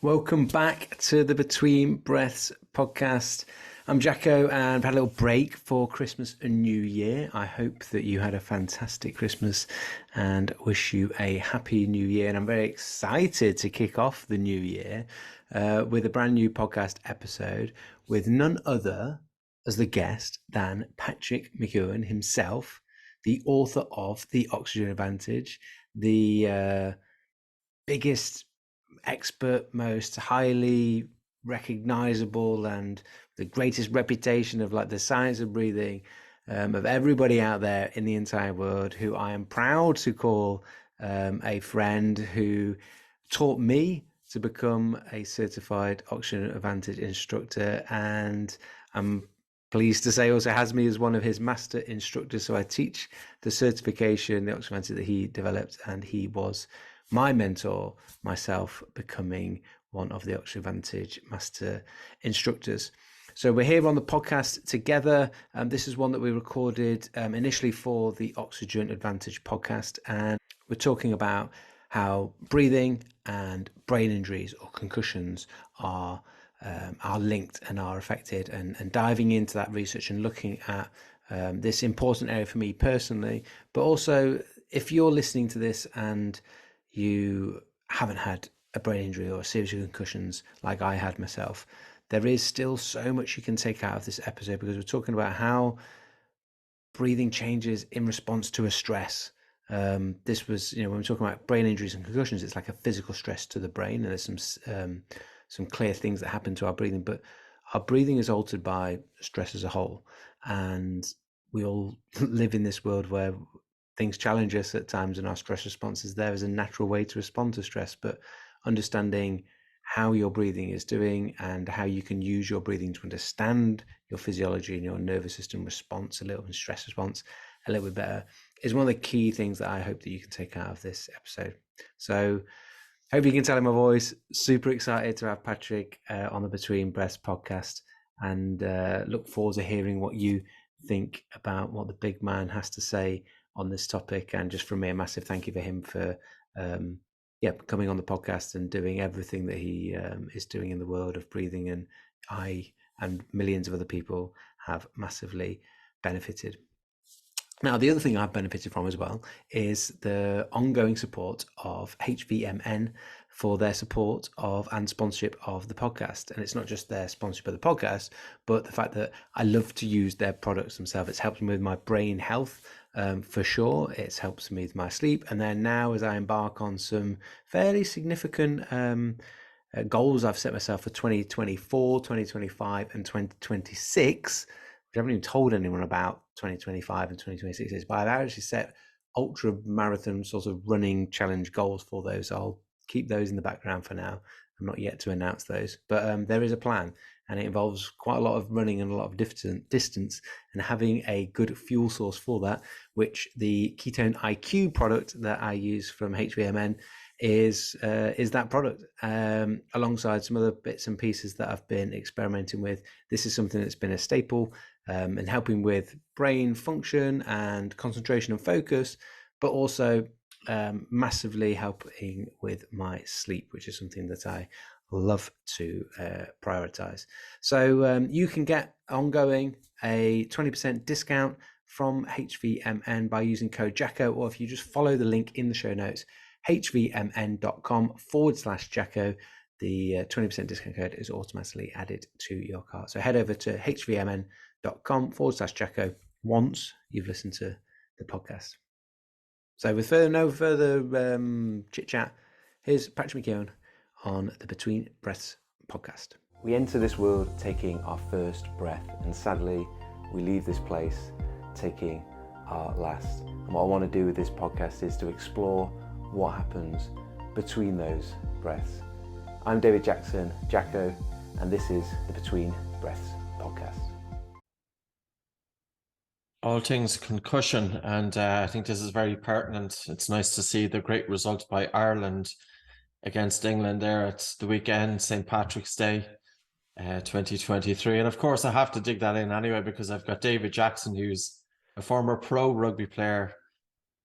Welcome back to the Between Breaths podcast. I'm Jacko and I've had a little break for Christmas and New Year. I hope that you had a fantastic Christmas and wish you a happy New Year. And I'm very excited to kick off the new year with a brand new podcast episode with none other as the guest than Patrick McKeown himself, the author of The Oxygen Advantage, the biggest expert, most highly recognizable and the greatest reputation of like the science of breathing of everybody out there in the entire world, who I am proud to call a friend who taught me to become a certified Oxygen Advantage instructor, and I'm pleased to say also has me as one of his master instructors. So I teach the certification, the Oxygen Advantage that he developed, and he was my mentor, myself becoming one of the Oxygen Advantage master instructors. So we're here on the podcast together. This is one that we recorded initially for the Oxygen Advantage podcast, and we're talking about how breathing and brain injuries or concussions are linked and are affected, and diving into that research and looking at this important area for me personally, but also if you're listening to this and you haven't had a brain injury or a series of concussions like I had myself, there is still so much you can take out of this episode, because we're talking about how breathing changes in response to a stress. This was, when we're talking about brain injuries and concussions, it's like a physical stress to the brain, and there's some clear things that happen to our breathing, but our breathing is altered by stress as a whole, and we all live in this world where things challenge us at times, and our stress response is there as a natural way to respond to stress. But understanding how your breathing is doing and how you can use your breathing to understand your physiology and your nervous system response, a little bit stress response, a little bit better, is one of the key things that I hope that you can take out of this episode. So hope you can tell in my voice, super excited to have Patrick on the Between Breaths podcast, and look forward to hearing what you think about what the big man has to say on this topic. And just from me, a massive thank you for him for coming on the podcast and doing everything that he is doing in the world of breathing, and I and millions of other people have massively benefited. Now, the other thing I've benefited from as well is the ongoing support of HVMN for their support of and sponsorship of the podcast. And it's not just their sponsorship of the podcast, but the fact that I love to use their products themselves. It's helped me with my brain health, for sure. It's helped me with my sleep. And then now, as I embark on some fairly significant goals I've set myself for 2024, 2025, and 2026, which I haven't even told anyone about 2025 and 2026 is, but I've actually set ultra marathon sort of running challenge goals for those. I'll keep those in the background for now. I'm not yet to announce those, but there is a plan, and it involves quite a lot of running and a lot of distance, and having a good fuel source for that, which the Ketone IQ product that I use from HVMN is that product, alongside some other bits and pieces that I've been experimenting with. This is something that's been a staple and helping with brain function and concentration and focus, but also massively helping with my sleep, which is something that I love to prioritize. So you can get ongoing a 20% discount from HVMN by using code Jacko, or if you just follow the link in the show notes, hvmn.com/Jacko, the 20% discount code is automatically added to your cart. So head over to hvmn.com/Jacko once you've listened to the podcast. So with no further chit chat, here's Patrick McKeown on the Between Breaths podcast. We enter this world taking our first breath, and sadly, we leave this place taking our last. And what I want to do with this podcast is to explore what happens between those breaths. I'm David Jackson, Jacko, and this is the Between Breaths podcast. All things concussion, and I think this is very pertinent. It's nice to see the great result by Ireland against England there at the weekend, St. Patrick's Day 2023. And of course, I have to dig that in anyway, because I've got David Jackson, who's a former pro rugby player,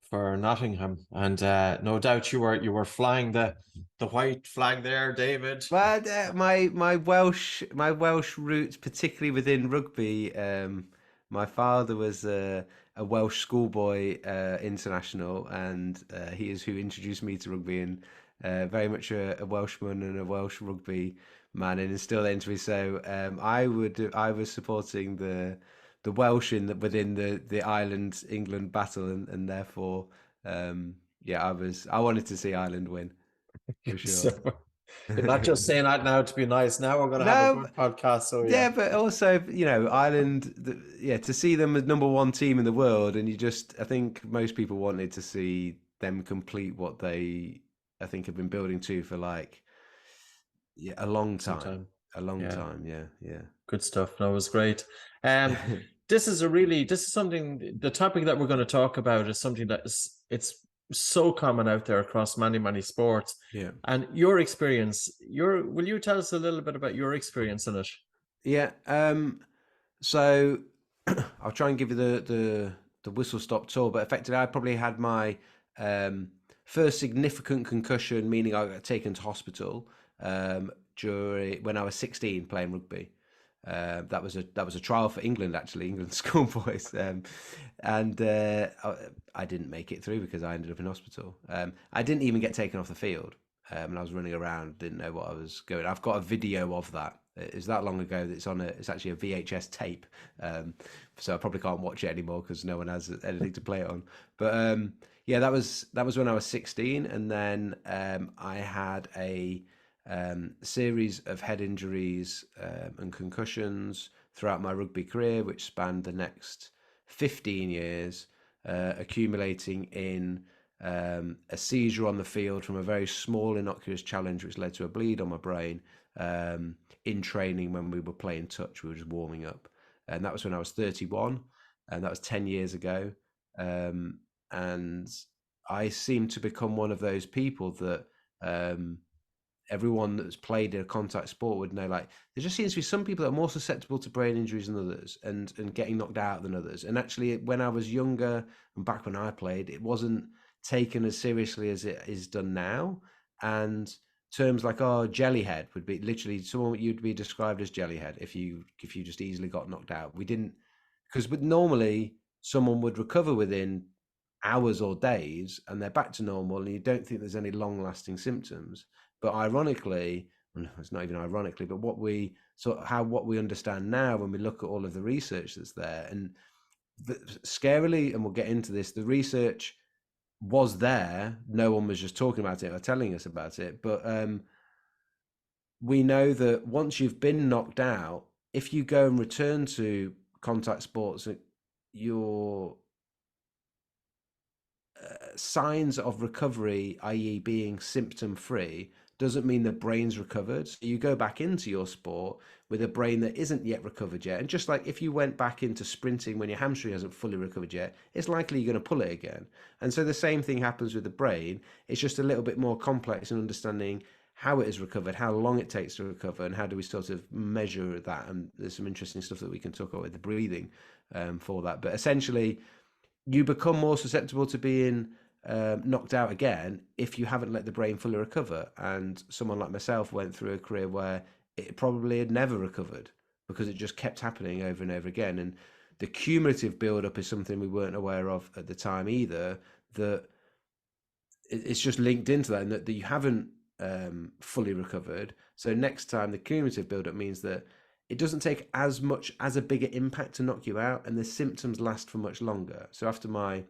for Nottingham, and no doubt you were flying the white flag there, David. Well, my Welsh roots, particularly within rugby. My father was a Welsh schoolboy international, and he is who introduced me to rugby, and very much a Welshman and a Welsh rugby man, and instilled that into me. So I was supporting the Welsh within the Ireland England battle, and therefore, yeah, I wanted to see Ireland win for sure. So you're not just saying that now to be nice. Now we're going to have a No, good podcast. So yeah, yeah, but also, Ireland, yeah, to see them as number one team in the world, and I think most people wanted to see them complete what I think, have been building to for like, yeah, sometime. a long Yeah. time, yeah, yeah. Good stuff. No, it was great. Um, this is something, the topic that we're going to talk about is something it's so common out there across many, many sports. Yeah. And your experience, will you tell us a little bit about your experience in it? Yeah. So I'll try and give you the whistle stop tour, but effectively, I probably had my um, first significant concussion, meaning I got taken to hospital during when I was 16 playing rugby. That was a trial for England, actually, England schoolboys, and I didn't make it through because I ended up in hospital. I didn't even get taken off the field, and I was running around, didn't know what I was going. I've got a video of that. It's that long ago that it's actually a VHS tape, so I probably can't watch it anymore because no one has anything to play it on. But yeah, that was when I was 16, and then I had a series of head injuries and concussions throughout my rugby career, which spanned the next 15 years, accumulating in a seizure on the field from a very small innocuous challenge, which led to a bleed on my brain in training when we were playing touch. We were just warming up. And that was when I was 31, and that was 10 years ago. And I seem to become one of those people that everyone that's played a contact sport would know, like, there just seems to be some people that are more susceptible to brain injuries than others, and getting knocked out than others. And actually, when I was younger and back when I played, it wasn't taken as seriously as it is done now. And terms like, oh, jellyhead would be literally someone you'd be described as jellyhead if you just easily got knocked out. We didn't, because normally someone would recover within hours or days and they're back to normal, and you don't think there's any long lasting symptoms. But ironically, well, it's not even ironically, but what we understand now when we look at all of the research that's there, and scarily, and we'll get into this, the research was there. No one was just talking about it or telling us about it. But we know that once you've been knocked out, if you go and return to contact sports, your signs of recovery, i.e., being symptom free, doesn't mean the brain's recovered. So you go back into your sport with a brain that isn't yet recovered yet. And just like if you went back into sprinting when your hamstring hasn't fully recovered yet, it's likely you're going to pull it again. And so the same thing happens with the brain. It's just a little bit more complex in understanding how it is recovered, how long it takes to recover, and how do we sort of measure that. And there's some interesting stuff that we can talk about with the breathing for that. But essentially, you become more susceptible to being knocked out again if you haven't let the brain fully recover. And someone like myself went through a career where it probably had never recovered because it just kept happening over and over again. And the cumulative build-up is something we weren't aware of at the time either, that it's just linked into that, and that you haven't fully recovered. So next time, the cumulative build-up means that it doesn't take as much as a bigger impact to knock you out, and the symptoms last for much longer. So after my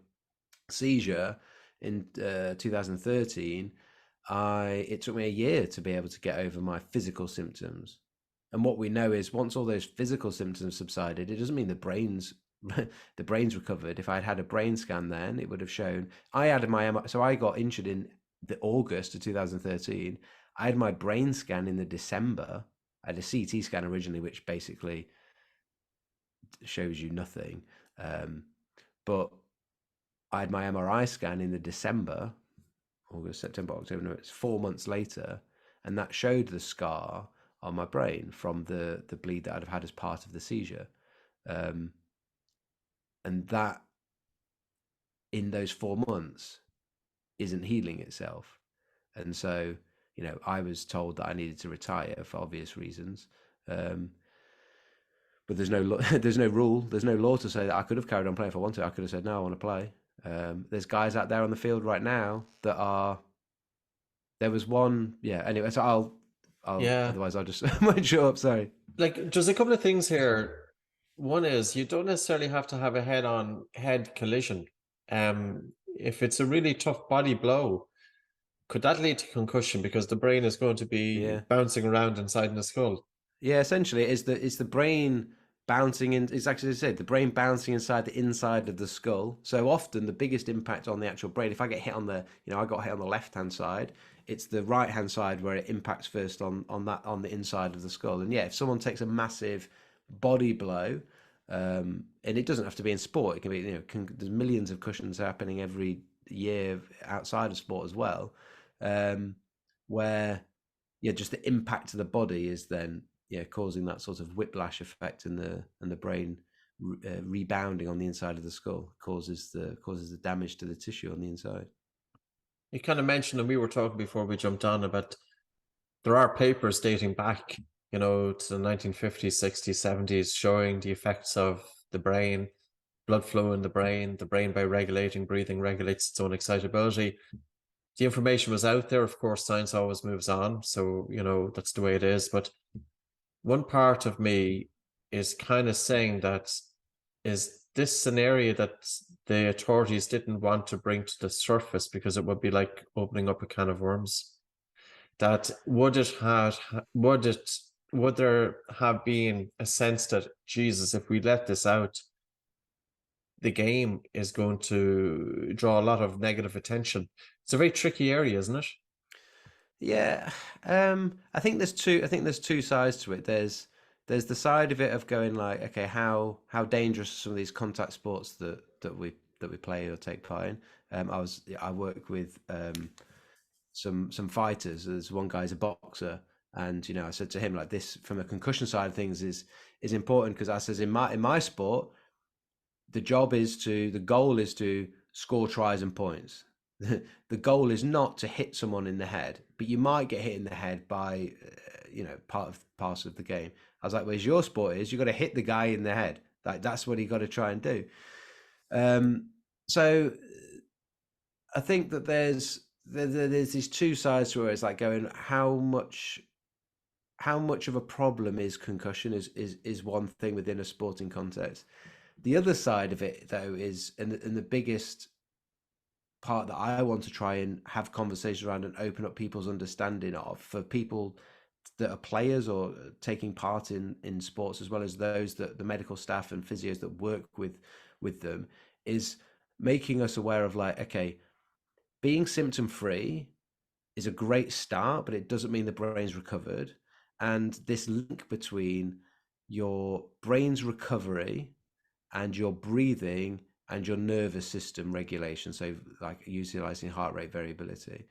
seizure in 2013, it took me a year to be able to get over my physical symptoms. And what we know is once all those physical symptoms subsided, it doesn't mean the brain's the brain's recovered. If I'd had a brain scan, then it would have shown I had so I got injured in the August of 2013. I had my brain scan in the December. I had a CT scan originally, which basically shows you nothing. But I had my MRI scan in the December, August, September, October. No, it's 4 months later, and that showed the scar on my brain from the bleed that I'd have had as part of the seizure. And that in those 4 months isn't healing itself. And so, I was told that I needed to retire for obvious reasons. Um, but there's no there's no rule, there's no law to say that I could have carried on playing if I wanted. I could have said no, I want to play. There's guys out there on the field right now that are. There was one, yeah. Anyway, so I'll Yeah. otherwise I'll just might shut up. Sorry. Like there's a couple of things here. One is you don't necessarily have to have a head-on head collision. If it's a really tough body blow, could that lead to concussion because the brain is going to be Yeah. bouncing around inside the skull? Yeah, essentially, it's the brain bouncing in. It's actually as I said, the brain bouncing inside of the skull. So often, the biggest impact on the actual brain. If I get hit on I got hit on the left hand side. It's the right hand side where it impacts first on the inside of the skull. And yeah, if someone takes a massive body blow, and it doesn't have to be in sport. It can be there's millions of cushions happening every year outside of sport as well, where just the impact to the body is then causing that sort of whiplash effect in the brain rebounding on the inside of the skull causes the damage to the tissue on the inside. You kind of mentioned, and we were talking before we jumped on about there are papers dating back, to the 1950s, 60s, 70s, showing the effects of the brain, blood flow in the brain by regulating breathing regulates its own excitability. The information was out there. Of course, science always moves on. So, that's the way it is. But one part of me is kind of saying that is this scenario that the authorities didn't want to bring to the surface because it would be like opening up a can of worms. That would there have been a sense that, Jesus, if we let this out, the game is going to draw a lot of negative attention. It's a very tricky area, isn't it? Yeah, I think there's two sides to it. There's the side of it of going like, okay, how dangerous are some of these contact sports that we play or take part in. I work with some fighters. There's one guy's a boxer, and I said to him like this from a concussion side of things is important because I says in my sport, the goal is to score tries and points. The goal is not to hit someone in the head, but you might get hit in the head by part of the game. I was like, whereas your sport is, you got to hit the guy in the head. Like that's what you got to try and do. So I think that there's these two sides to it. It's like going how much of a problem is concussion is one thing within a sporting context. The other side of it, though, is and the biggest part that I want to try and have conversations around and open up people's understanding of for people that are players or taking part in sports, as well as those that the medical staff and physios that work with them, is making us aware of like, okay, being symptom free is a great start, but it doesn't mean the brain's recovered. And this link between your brain's recovery and your breathing and your nervous system regulation, so like utilizing heart rate variability,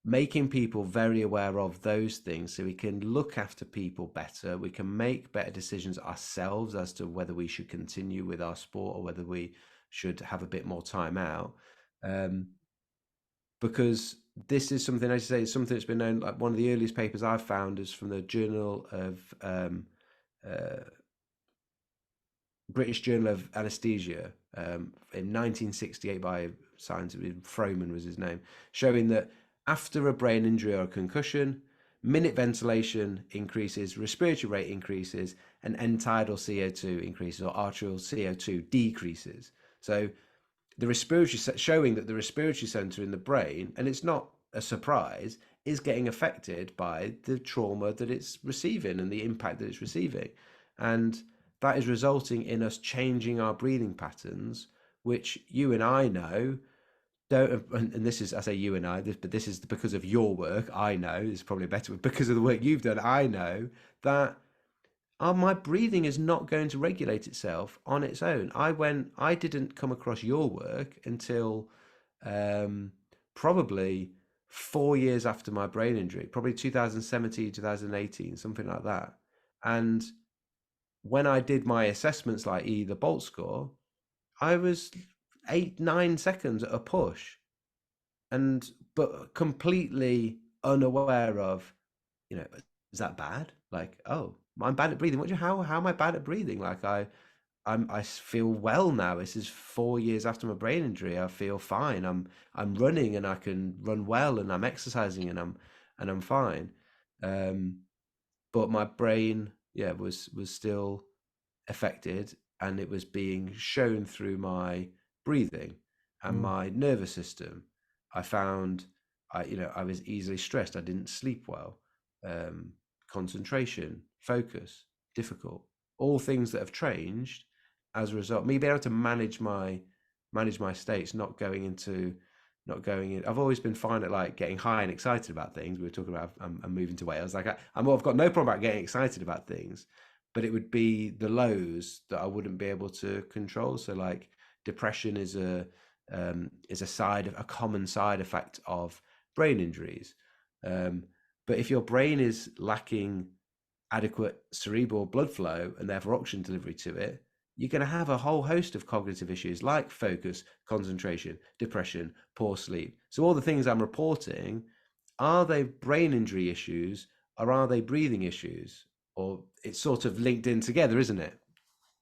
making people very aware of those things so we can look after people better, we can make better decisions ourselves as to whether we should continue with our sport or whether we should have a bit more time out, because this is something, as you say, it's something that's been known. Like one of the earliest papers I've found is from the Journal of British Journal of Anesthesia in 1968 by a scientist, Froman was his name, showing that after a brain injury or a concussion, minute ventilation increases, respiratory rate increases, and end tidal CO2 increases or arterial CO2 decreases. So the respiratory showing that the respiratory center in the brain, and it's not a surprise, is getting affected by the trauma that it's receiving and the impact that it's receiving. And that is resulting in us changing our breathing patterns, which you and I know don't. And this is, I say you and I, but this is because of your work. I know is probably better because of the work you've done. I know that my breathing is not going to regulate itself on its own. I didn't come across your work until probably 4 years after my brain injury, probably 2017, 2018, something like that. And when I did my assessments, like the Bolt score, I was 8-9 seconds at a push, but completely unaware of, is that bad? Like, oh, I'm bad at breathing. How am I bad at breathing? Like I feel well now. This is 4 years after my brain injury. I feel fine. I'm running and I can run well, and I'm exercising and I'm fine. But my brain, was still affected, and it was being shown through my breathing and my nervous system. I found I was easily stressed. I didn't sleep well. Concentration, focus, difficult. All things that have changed as a result. Me being able to manage my states, not going in. I've always been fine at like getting high and excited about things. We were talking about I'm moving to Wales. Like I've got no problem about getting excited about things, but it would be the lows that I wouldn't be able to control. So like depression is a common side effect of brain injuries. But if your brain is lacking adequate cerebral blood flow and therefore oxygen delivery to it, you're going to have a whole host of cognitive issues like focus, concentration, depression, poor sleep. So all the things I'm reporting, are they brain injury issues or are they breathing issues? Or it's sort of linked in together, isn't it?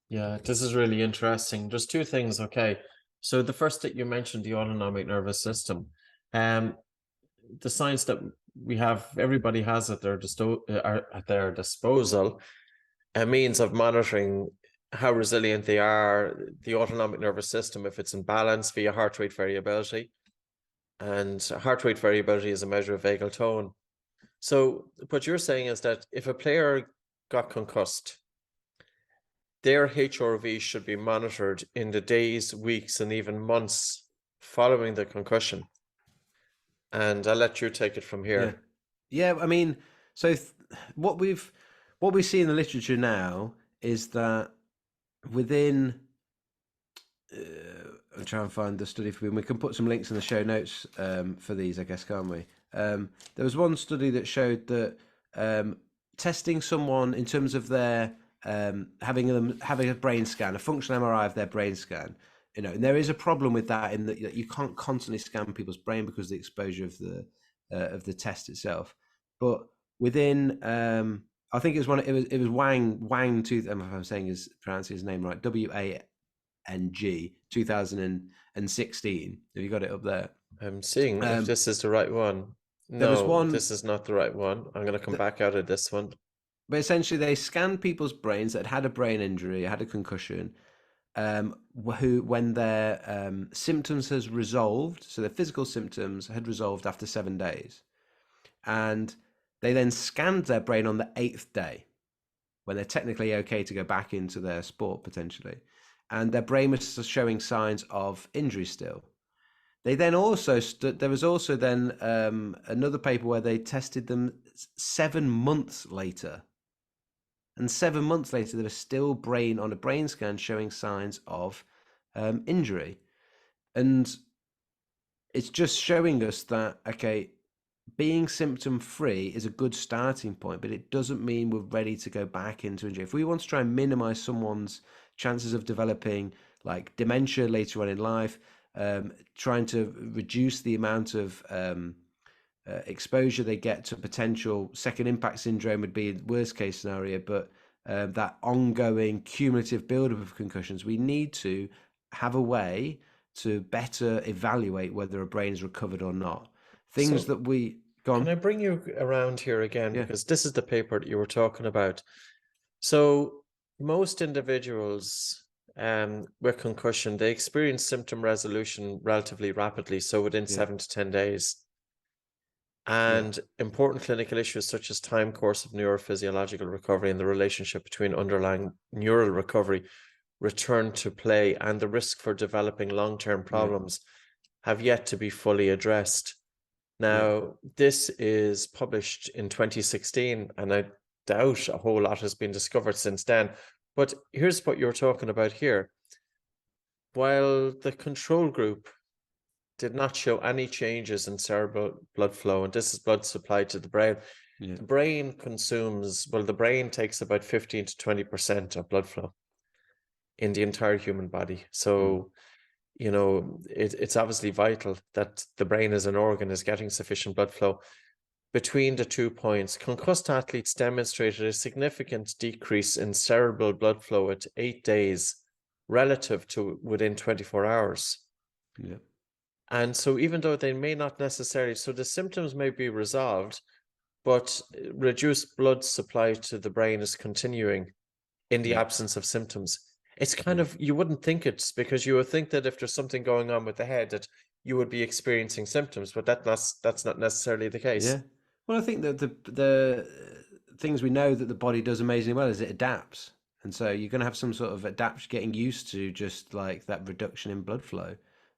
Yeah, this is really interesting. There's two things, okay. So the first that you mentioned, the autonomic nervous system. The science that we have, everybody has at their disposal, a means of monitoring how resilient they are, the autonomic nervous system, if it's in balance via heart rate variability. And heart rate variability is a measure of vagal tone. So what you're saying is that if a player got concussed, their HRV should be monitored in the days, weeks, and even months following the concussion. And I'll let you take it from here. Yeah. I mean, so what we see in the literature now is that within I'm trying to find the study for you. We can put some links in the show notes for these, I guess, can't we? There was one study that showed that testing someone in terms of their having a brain scan, a functional MRI of their brain scan, and there is a problem with that in that you can't constantly scan people's brain because of the exposure of the test itself. But within, I think it was Wang if I'm saying pronouncing his name right, WANG 2016. Have you got it up there? I'm seeing if this is the right one. There was one. This is not the right one. I'm going to come back out of this one. But essentially, they scanned people's brains that had a brain injury, had a concussion, who, when their symptoms has resolved, so their physical symptoms had resolved after 7 days, and they then scanned their brain on the 8th day, when they're technically okay to go back into their sport potentially, and their brain was showing signs of injury still. They then also there was also then another paper where they tested them 7 months later. And 7 months later, there was still on a brain scan showing signs of injury. And it's just showing us that, okay, being symptom free is a good starting point, but it doesn't mean we're ready to go back into injury. If we want to try and minimize someone's chances of developing like dementia later on in life, trying to reduce the amount of exposure they get to potential second impact syndrome would be the worst case scenario, but that ongoing cumulative buildup of concussions, we need to have a way to better evaluate whether a brain is recovered or not. Things that we Can I bring you around here again? Yeah. Because this is the paper that you were talking about. So most individuals with concussion, they experience symptom resolution relatively rapidly, so within 7 to 10 days. And important clinical issues such as time course of neurophysiological recovery and the relationship between underlying neural recovery, return to play, and the risk for developing long-term problems have yet to be fully addressed. Now, this is published in 2016, and I doubt a whole lot has been discovered since then. But here's what you're talking about here. While the control group did not show any changes in cerebral blood flow, and this is blood supplied to the brain, the brain the brain takes about 15 to 20% of blood flow in the entire human body. So it's obviously vital that the brain as an organ is getting sufficient blood flow. Between the 2 points, concussed athletes demonstrated a significant decrease in cerebral blood flow at 8 days relative to within 24 hours. Yeah. And so even though they may not necessarily, so the symptoms may be resolved, but reduced blood supply to the brain is continuing in the absence of symptoms. It's kind of, you wouldn't think it's, because you would think that if there's something going on with the head that you would be experiencing symptoms, but that's not necessarily the case. Yeah. Well, I think that the things we know that the body does amazingly well is it adapts. And so you're going to have some sort of adapt, getting used to just like that reduction in blood flow.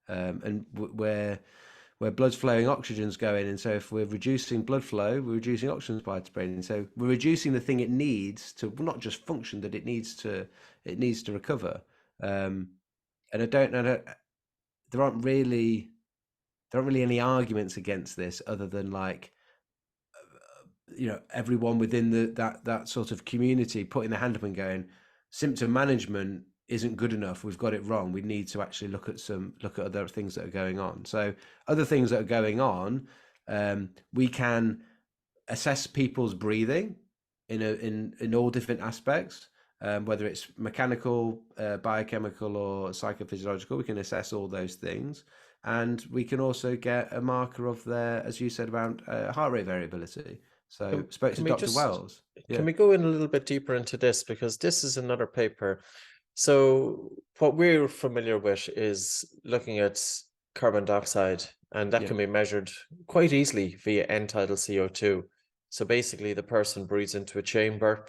And where blood's flowing, oxygen's going. And so if we're reducing blood flow, we're reducing oxygen supply to the brain. And so we're reducing the thing it needs to not just function, that it needs to recover. And I don't know, there aren't really any arguments against this other than like, everyone within that sort of community putting their hand up and going, symptom management isn't good enough. We've got it wrong. We need to actually look at other things that are going on. So other things that are going on, we can assess people's breathing in all different aspects, whether it's mechanical, biochemical, or psychophysiological. We can assess all those things. And we can also get a marker of their, as you said, around heart rate variability. So spoke to Dr. Wells. Can we go in a little bit deeper into this? Because this is another paper. So what we're familiar with is looking at carbon dioxide, and that can be measured quite easily via end-tidal CO2. So basically the person breathes into a chamber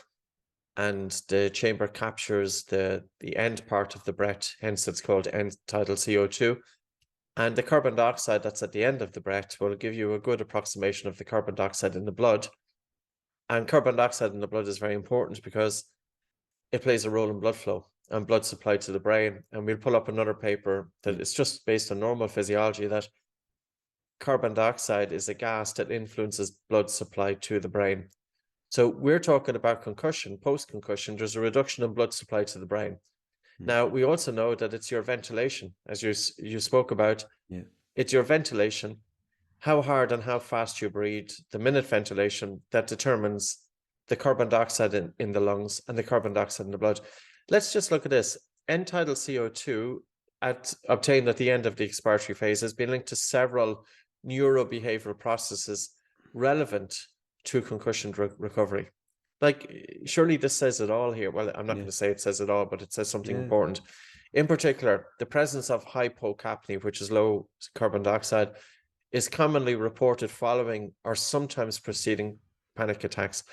and the chamber captures the end part of the breath, hence it's called end-tidal CO2. And the carbon dioxide that's at the end of the breath will give you a good approximation of the carbon dioxide in the blood. And carbon dioxide in the blood is very important because it plays a role in blood flow and blood supply to the brain. And we'll pull up another paper that is just based on normal physiology, that carbon dioxide is a gas that influences blood supply to the brain. So we're talking about concussion, post-concussion, there's a reduction in blood supply to the brain. Now, we also know that it's your ventilation, as you spoke about. It's your ventilation, how hard and how fast you breathe, the minute ventilation, that determines the carbon dioxide in the lungs and the carbon dioxide in the blood. Let's just look at this. End-tidal CO2 obtained at the end of the expiratory phase has been linked to several neurobehavioral processes relevant to concussion recovery. Like, surely this says it all here. Well, I'm not going to say it says it all, but it says something important. In particular, the presence of hypocapnia, which is low carbon dioxide, is commonly reported following or sometimes preceding panic attacks.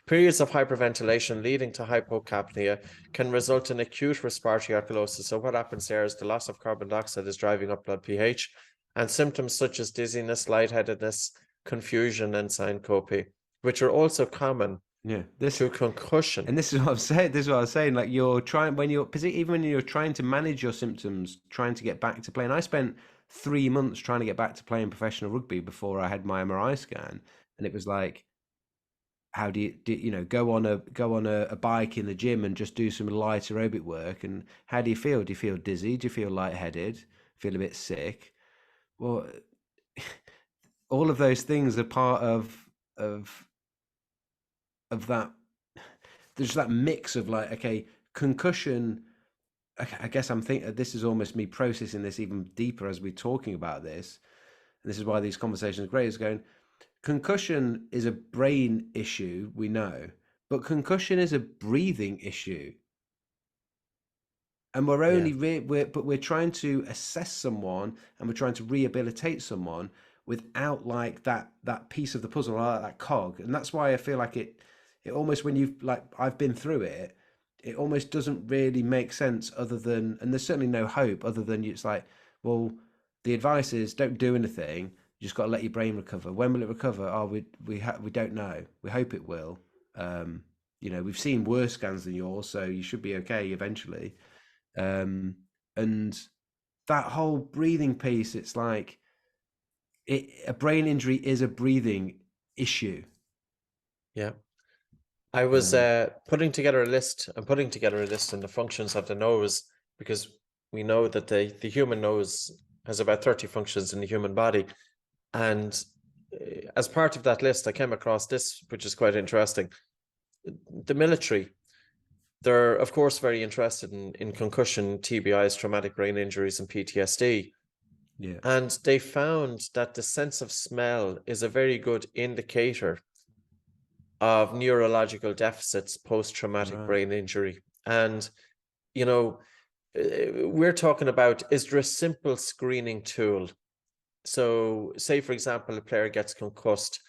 Periods of hyperventilation leading to hypocapnia can result in acute respiratory alkalosis. So what happens there is the loss of carbon dioxide is driving up blood pH, and symptoms such as dizziness, lightheadedness, confusion, and syncope, which are also common to concussion. And this is what I'm saying. This is what I was saying. Like, you're trying, even when you're trying to manage your symptoms, trying to get back to playing. I spent 3 months trying to get back to playing professional rugby before I had my MRI scan, and it was like, how do you go on a bike in the gym and just do some light aerobic work? And how do you feel? Do you feel dizzy? Do you feel lightheaded? Feel a bit sick? Well, all of those things are part of that. There's that mix of like, okay, concussion. I guess I'm thinking this is almost me processing this even deeper as we're talking about this, and this is why these conversations are great. Is going, concussion is a brain issue, we know, but concussion is a breathing issue, and we're only we're trying to assess someone and we're trying to rehabilitate someone without like that piece of the puzzle, like that cog. And that's why I feel like it almost, when you've, like, I've been through it, it almost doesn't really make sense other than, and there's certainly no hope other than it's like, well, the advice is don't do anything. You just got to let your brain recover. When will it recover? Oh, we don't know. We hope it will. We've seen worse scans than yours, so you should be okay eventually. And that whole breathing piece, it's like, a brain injury is a breathing issue. Yeah. I was putting together a list. I'm putting together a list on the functions of the nose, because we know that the human nose has about 30 functions in the human body. And as part of that list, I came across this, which is quite interesting. The military, they're of course very interested in concussion, TBIs, traumatic brain injuries, and PTSD. Yeah. And they found that the sense of smell is a very good indicator of neurological deficits post-traumatic Right. brain injury. And, you know, we're talking about, is there a simple screening tool? So say, for example, a player gets concussed,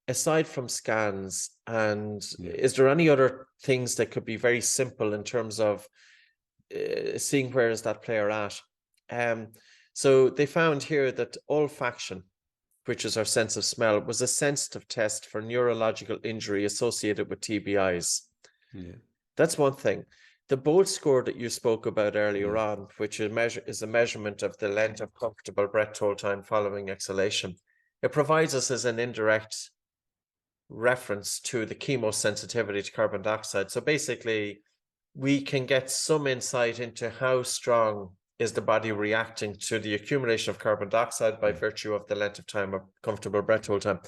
aside from scans, and Yeah. is there any other things that could be very simple in terms of seeing where is that player at? So they found here that olfaction, which is our sense of smell, was a sensitive test for neurological injury associated with TBIs. Yeah. That's one thing. The Bolt score that you spoke about earlier Yeah. on, which is a measurement of the length of comfortable breath hold time following exhalation, it provides us as an indirect reference to the chemosensitivity to carbon dioxide. So basically, we can get some insight into how strong is the body reacting to the accumulation of carbon dioxide by virtue of the length of time of comfortable breath hold time.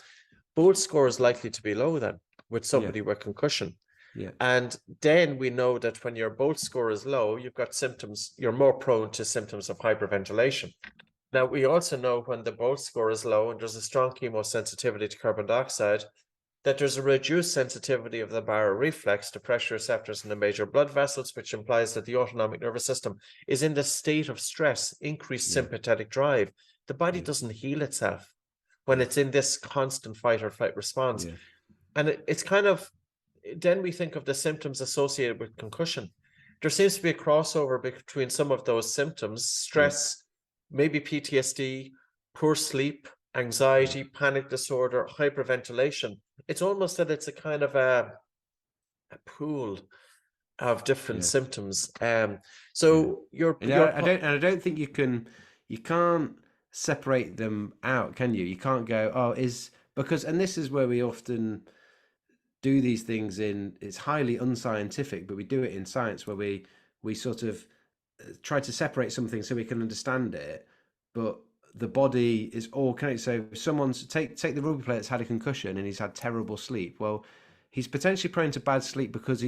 Bolt score is likely to be low then with somebody with concussion. Yeah. And then we know that when your Bolt score is low, you've got symptoms, you're more prone to symptoms of hyperventilation. Now, we also know when the Bolt score is low and there's a strong chemosensitivity to carbon dioxide, that there's a reduced sensitivity of the baroreflex to pressure receptors in the major blood vessels, which implies that the autonomic nervous system is in the state of stress, increased sympathetic drive. The body doesn't heal itself when it's in this constant fight or flight response. Yeah. And it's kind of, then we think of the symptoms associated with concussion. There seems to be a crossover between some of those symptoms: stress, maybe PTSD, poor sleep, anxiety, panic disorder, hyperventilation. It's almost that it's a kind of a pool of different Yeah. symptoms. Yeah. So And I don't think you can't separate them out, can you? You can't go, oh, is because, and this is where we often do these things in, it's highly unscientific, but we do it in science where we sort of try to separate something so we can understand it, but the body is all connected. So someone's take the rugby player that's had a concussion and he's had terrible sleep. Well, he's potentially prone to bad sleep because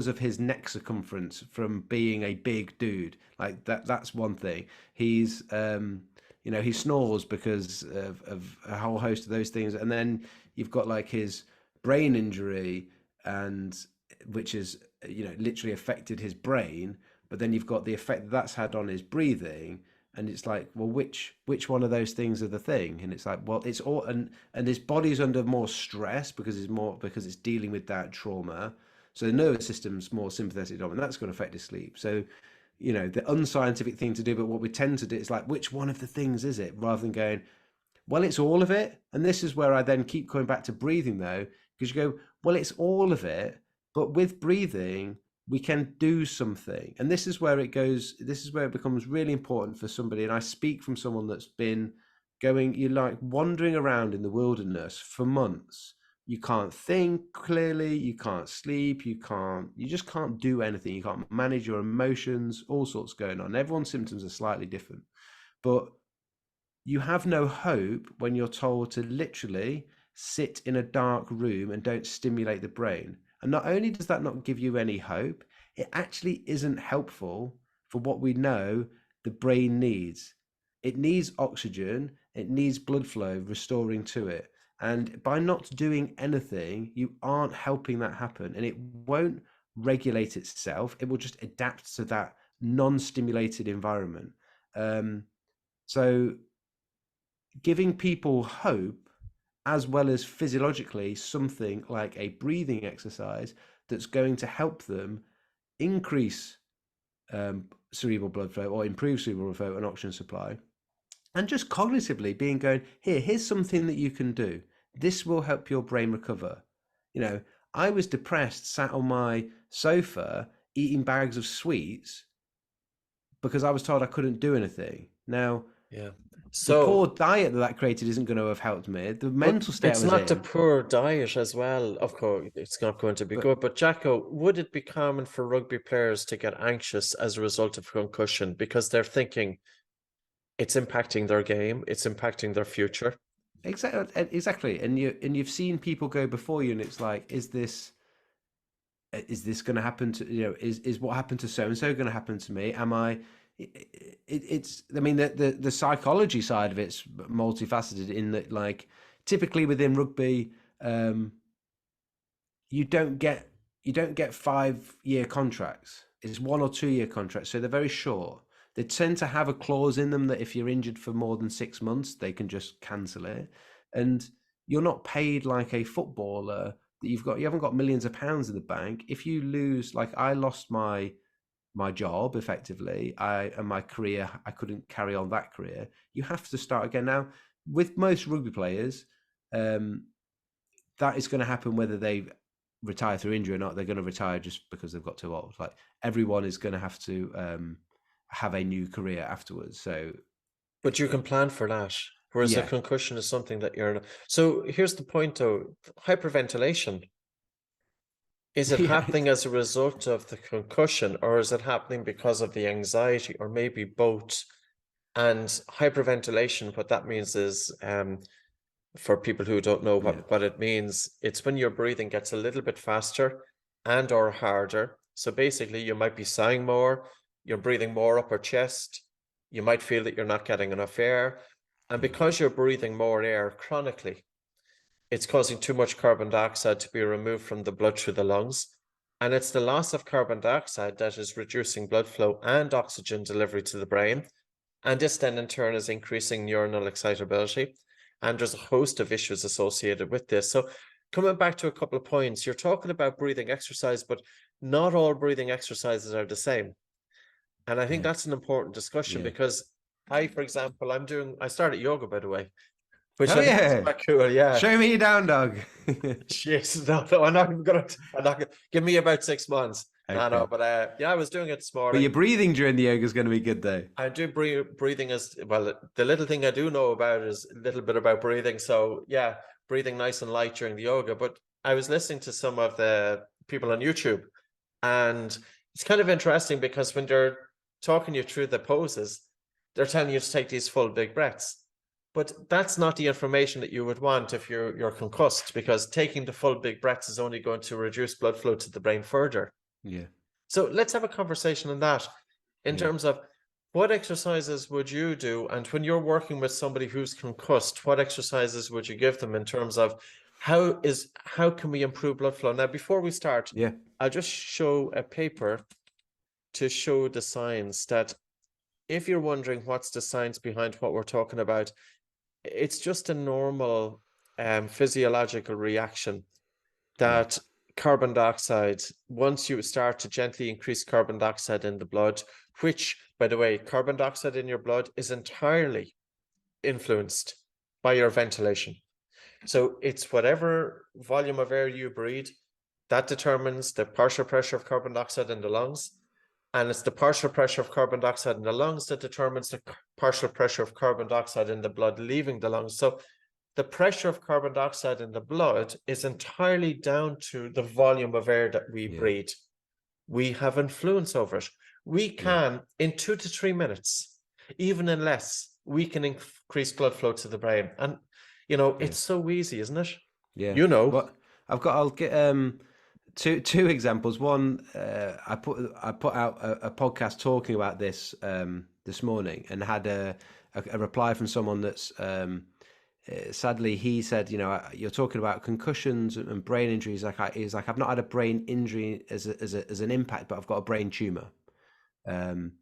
of his neck circumference from being a big dude. Like that's one thing. He's he snores because of a whole host of those things. And then you've got like his brain injury, and which is literally affected his brain. But then you've got the effect that that's had on his breathing, and it's like, well, which one of those things are the thing? And it's like, well, it's all, and his body's under more stress because it's dealing with that trauma. So the nervous system's more sympathetic dominant. That's going to affect his sleep. So the unscientific thing to do, but what we tend to do is like, which one of the things is it, rather than going, well, it's all of it. And this is where I then keep going back to breathing, though, because you go, well, it's all of it, but with breathing we can do something. And this is where it becomes really important for somebody. And I speak from someone that's been you're like wandering around in the wilderness for months. You can't think clearly, you can't sleep, you just can't do anything. You can't manage your emotions, all sorts going on. Everyone's symptoms are slightly different, but you have no hope when you're told to literally sit in a dark room and don't stimulate the brain. And not only does that not give you any hope, it actually isn't helpful for what we know the brain needs. It needs oxygen, it needs blood flow restoring to it. And by not doing anything, you aren't helping that happen. And it won't regulate itself, it will just adapt to that non stimulated environment. So giving people hope, as well as physiologically something like a breathing exercise that's going to help them increase cerebral blood flow or improve cerebral blood flow and oxygen supply, and just cognitively going, here's something that you can do. This will help your brain recover. I was depressed, sat on my sofa eating bags of sweets because I was told I couldn't do anything. Now, Yeah. The poor So diet that created isn't going to have helped me. The but mental state I it's was not the in, poor diet as well. Of course, it's not going to be but good. But Jacko, would it be common for rugby players to get anxious as a result of concussion because they're thinking it's impacting their game, it's impacting their future? exactly. And you've seen people go before you, and it's like, is this going to happen to, is what happened to so and so going to happen to me? Am I? It's, I mean, the psychology side of it's multifaceted in that, like, typically within rugby, um, you don't get 5 year contracts. It's 1 or 2 year contracts, so they're very short. They tend to have a clause in them that if you're injured for more than 6 months, they can just cancel it. And you're not paid like a footballer that you haven't got millions of pounds in the bank. If you lose, like I lost my job effectively, and my career, I couldn't carry on that career. You have to start again. Now, with most rugby players, um, that is going to happen whether they retire through injury or not. They're going to retire just because they've got too old. Like, everyone is going to have to have a new career afterwards. So But you can plan for that. Whereas a yeah, concussion is something that you're. So here's the point though, hyperventilation. Is it yeah, happening as a result of the concussion, or is it happening because of the anxiety, or maybe both? And hyperventilation, what that means is, for people who don't know yeah, what it means, it's when your breathing gets a little bit faster and or harder. So basically, you might be sighing more, you're breathing more upper chest, you might feel that you're not getting enough air. And yeah, because you're breathing more air chronically, it's causing too much carbon dioxide to be removed from the blood through the lungs. And it's the loss of carbon dioxide that is reducing blood flow and oxygen delivery to the brain. And this then in turn is increasing neuronal excitability. And there's a host of issues associated with this. So coming back to a couple of points, you're talking about breathing exercise, but not all breathing exercises are the same. And I think yeah, that's an important discussion yeah. because for example, I started yoga, by the way, which Oh I think is yeah, quite cool. Yeah. show me your down dog. Jeez, no, I'm not gonna give me about 6 months. No, Okay, but yeah, I was doing it this but your morning. breathing during the yoga is going to be good though. I do breathing as well. The little thing I do know about is a little bit about breathing. So yeah, breathing nice and light during the yoga. But I was listening to some of the people on YouTube, and it's kind of interesting because when they're talking you through the poses, they're telling you to take these full big breaths. But that's not the information that you would want if you're concussed, because taking the full big breaths is only going to reduce blood flow to the brain further. Yeah, So let's have a conversation on that in yeah. terms of what exercises would you do? And when you're working with somebody who's concussed, what exercises would you give them in terms of how can we improve blood flow? Now, before we start, Yeah, I'll just show a paper to show the science that if you're wondering what's the science behind what we're talking about, it's just a normal physiological reaction yeah, that carbon dioxide, once you start to gently increase carbon dioxide in the blood, which, by the way, carbon dioxide in your blood is entirely influenced by your ventilation. So it's whatever volume of air you breathe that determines the partial pressure of carbon dioxide in the lungs. And it's the partial pressure of carbon dioxide in the lungs that determines the partial pressure of carbon dioxide in the blood leaving the lungs. So the pressure of carbon dioxide in the blood is entirely down to the volume of air that we yeah, breathe. We have influence over it. We yeah, can, in 2 to 3 minutes, even in less, we can increase blood flow to the brain. And, yeah, it's so easy, isn't it? yeah. You know, Well, I'll get two examples. One, I put out a podcast talking about this this morning, and had a reply from someone that's sadly, he said, you're talking about concussions and brain injuries. He's like, I've not had a brain injury as an impact, but I've got a brain tumor. Um,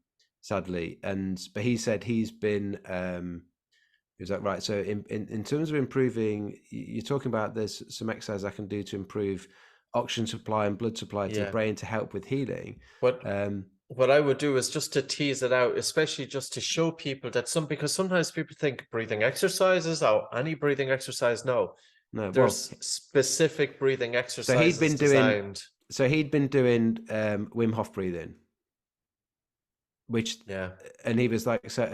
Sadly, but he said he's been. He was like, right. So in terms of improving, you're talking about there's some exercise I can do to improve oxygen supply and blood supply to the yeah. brain to help with healing. What Um, what I would do is just to tease it out, especially just to show people that because sometimes people think breathing exercises, oh, any breathing exercise. No, no, well, there's specific breathing so he'd exercises been doing designed. so he'd been doing Wim Hof breathing, which, Yeah. and he was like, so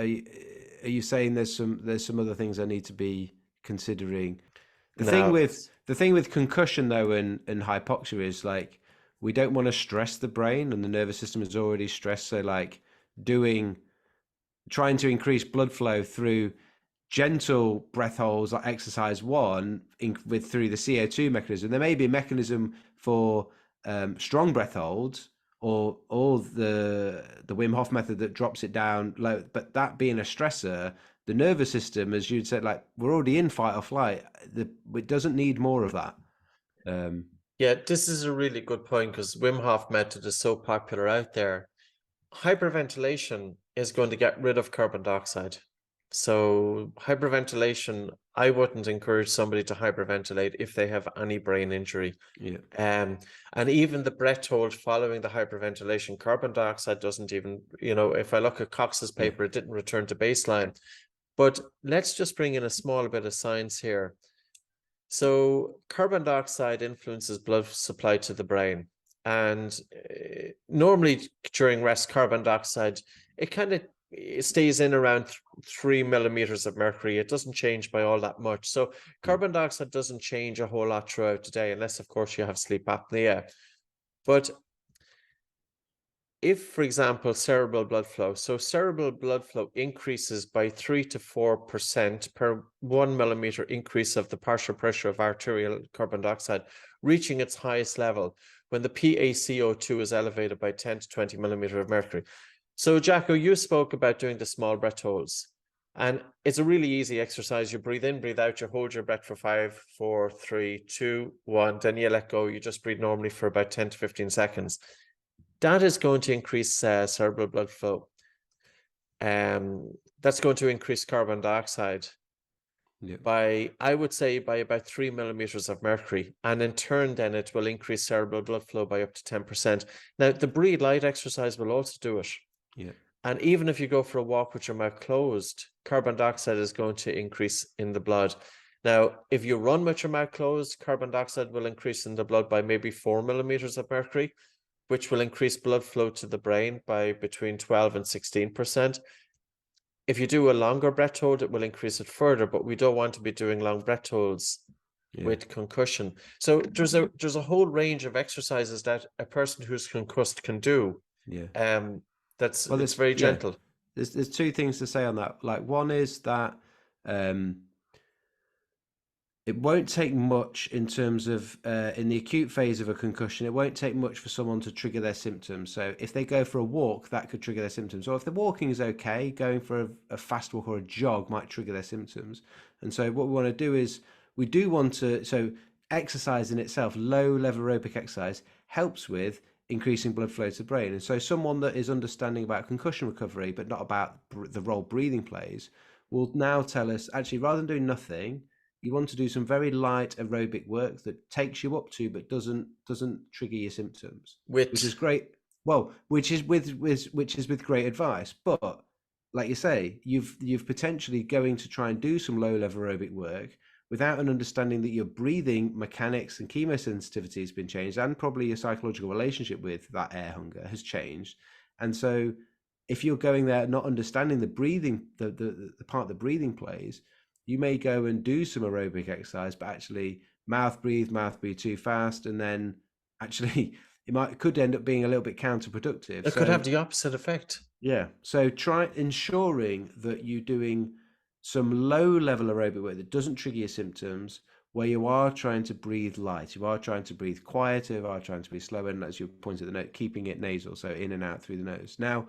are you saying there's some other things I need to be considering? The thing Now, with the thing with concussion though and hypoxia is like we don't want to stress the brain, and the nervous system is already stressed. So like doing trying to increase blood flow through gentle breath holds like exercise one with through the CO2 mechanism. There may be a mechanism for strong breath holds or the Wim Hof method that drops it down low, but that being a stressor, the nervous system, as you'd said, like we're already in fight or flight. It doesn't need more of that. Um, yeah, this is a really good point because Wim Hof method is so popular out there. Hyperventilation is going to get rid of carbon dioxide. So hyperventilation, I wouldn't encourage somebody to hyperventilate if they have any brain injury. yeah, And even the breath hold following the hyperventilation, carbon dioxide doesn't even, if I look at Cox's yeah, paper, it didn't return to baseline. But let's just bring in a small bit of science here. So carbon dioxide influences blood supply to the brain. And normally during rest, carbon dioxide, it stays in around 3 millimeters of mercury. It doesn't change by all that much. So carbon dioxide doesn't change a whole lot throughout the day, unless, of course, you have sleep apnea. But if, for example, cerebral blood flow increases by 3 to 4% per 1 millimeter increase of the partial pressure of arterial carbon dioxide, reaching its highest level when the PaCO2 is elevated by 10 to 20 millimeter of mercury. So, Jacko, you spoke about doing the small breath holds, and it's a really easy exercise. You breathe in, breathe out, you hold your breath for 5, 4, 3, 2, 1, then you let go. You just breathe normally for about 10 to 15 seconds. That is going to increase cerebral blood flow. That's going to increase carbon dioxide yeah, by, I would say, by about 3 millimeters of mercury. And in turn, then it will increase cerebral blood flow by up to 10%. Now, the breathe light exercise will also do it. yeah, And even if you go for a walk with your mouth closed, carbon dioxide is going to increase in the blood. Now, if you run with your mouth closed, carbon dioxide will increase in the blood by maybe 4 millimeters of mercury, which will increase blood flow to the brain by between 12 and 16%. If you do a longer breath hold, it will increase it further, but we don't want to be doing long breath holds yeah, with concussion. So there's a whole range of exercises that a person who's concussed can do. yeah. Well, It's very gentle. there's two things to say on that. Like one is that um, it won't take much in terms of in the acute phase of a concussion. It won't take much for someone to trigger their symptoms. So if they go for a walk, that could trigger their symptoms. Or if the walking is okay, going for a fast walk or a jog might trigger their symptoms. And so what we want to do is we do want to exercise in itself, low level aerobic exercise helps with increasing blood flow to the brain. And so someone that is understanding about concussion recovery but not about the role breathing plays will now tell us actually rather than doing nothing, you want to do some very light aerobic work that takes you up to but doesn't trigger your symptoms, which is With great. Well, which is with great advice, but like you say, you've potentially going to try and do some low level aerobic work without an understanding that your breathing mechanics and chemosensitivity has been changed, and probably your psychological relationship with that air hunger has changed. And so if you're going there not understanding the breathing, the part the breathing plays, you may go and do some aerobic exercise, but actually mouth breathe too fast, and then actually it could end up being a little bit counterproductive. it could So have the opposite effect. yeah, so try ensuring that you're doing some low level aerobic work that doesn't trigger your symptoms, where you are trying to breathe light, you are trying to breathe quieter, you are trying to be slower, and as you pointed the note, keeping it nasal, so in and out through the nose. Now,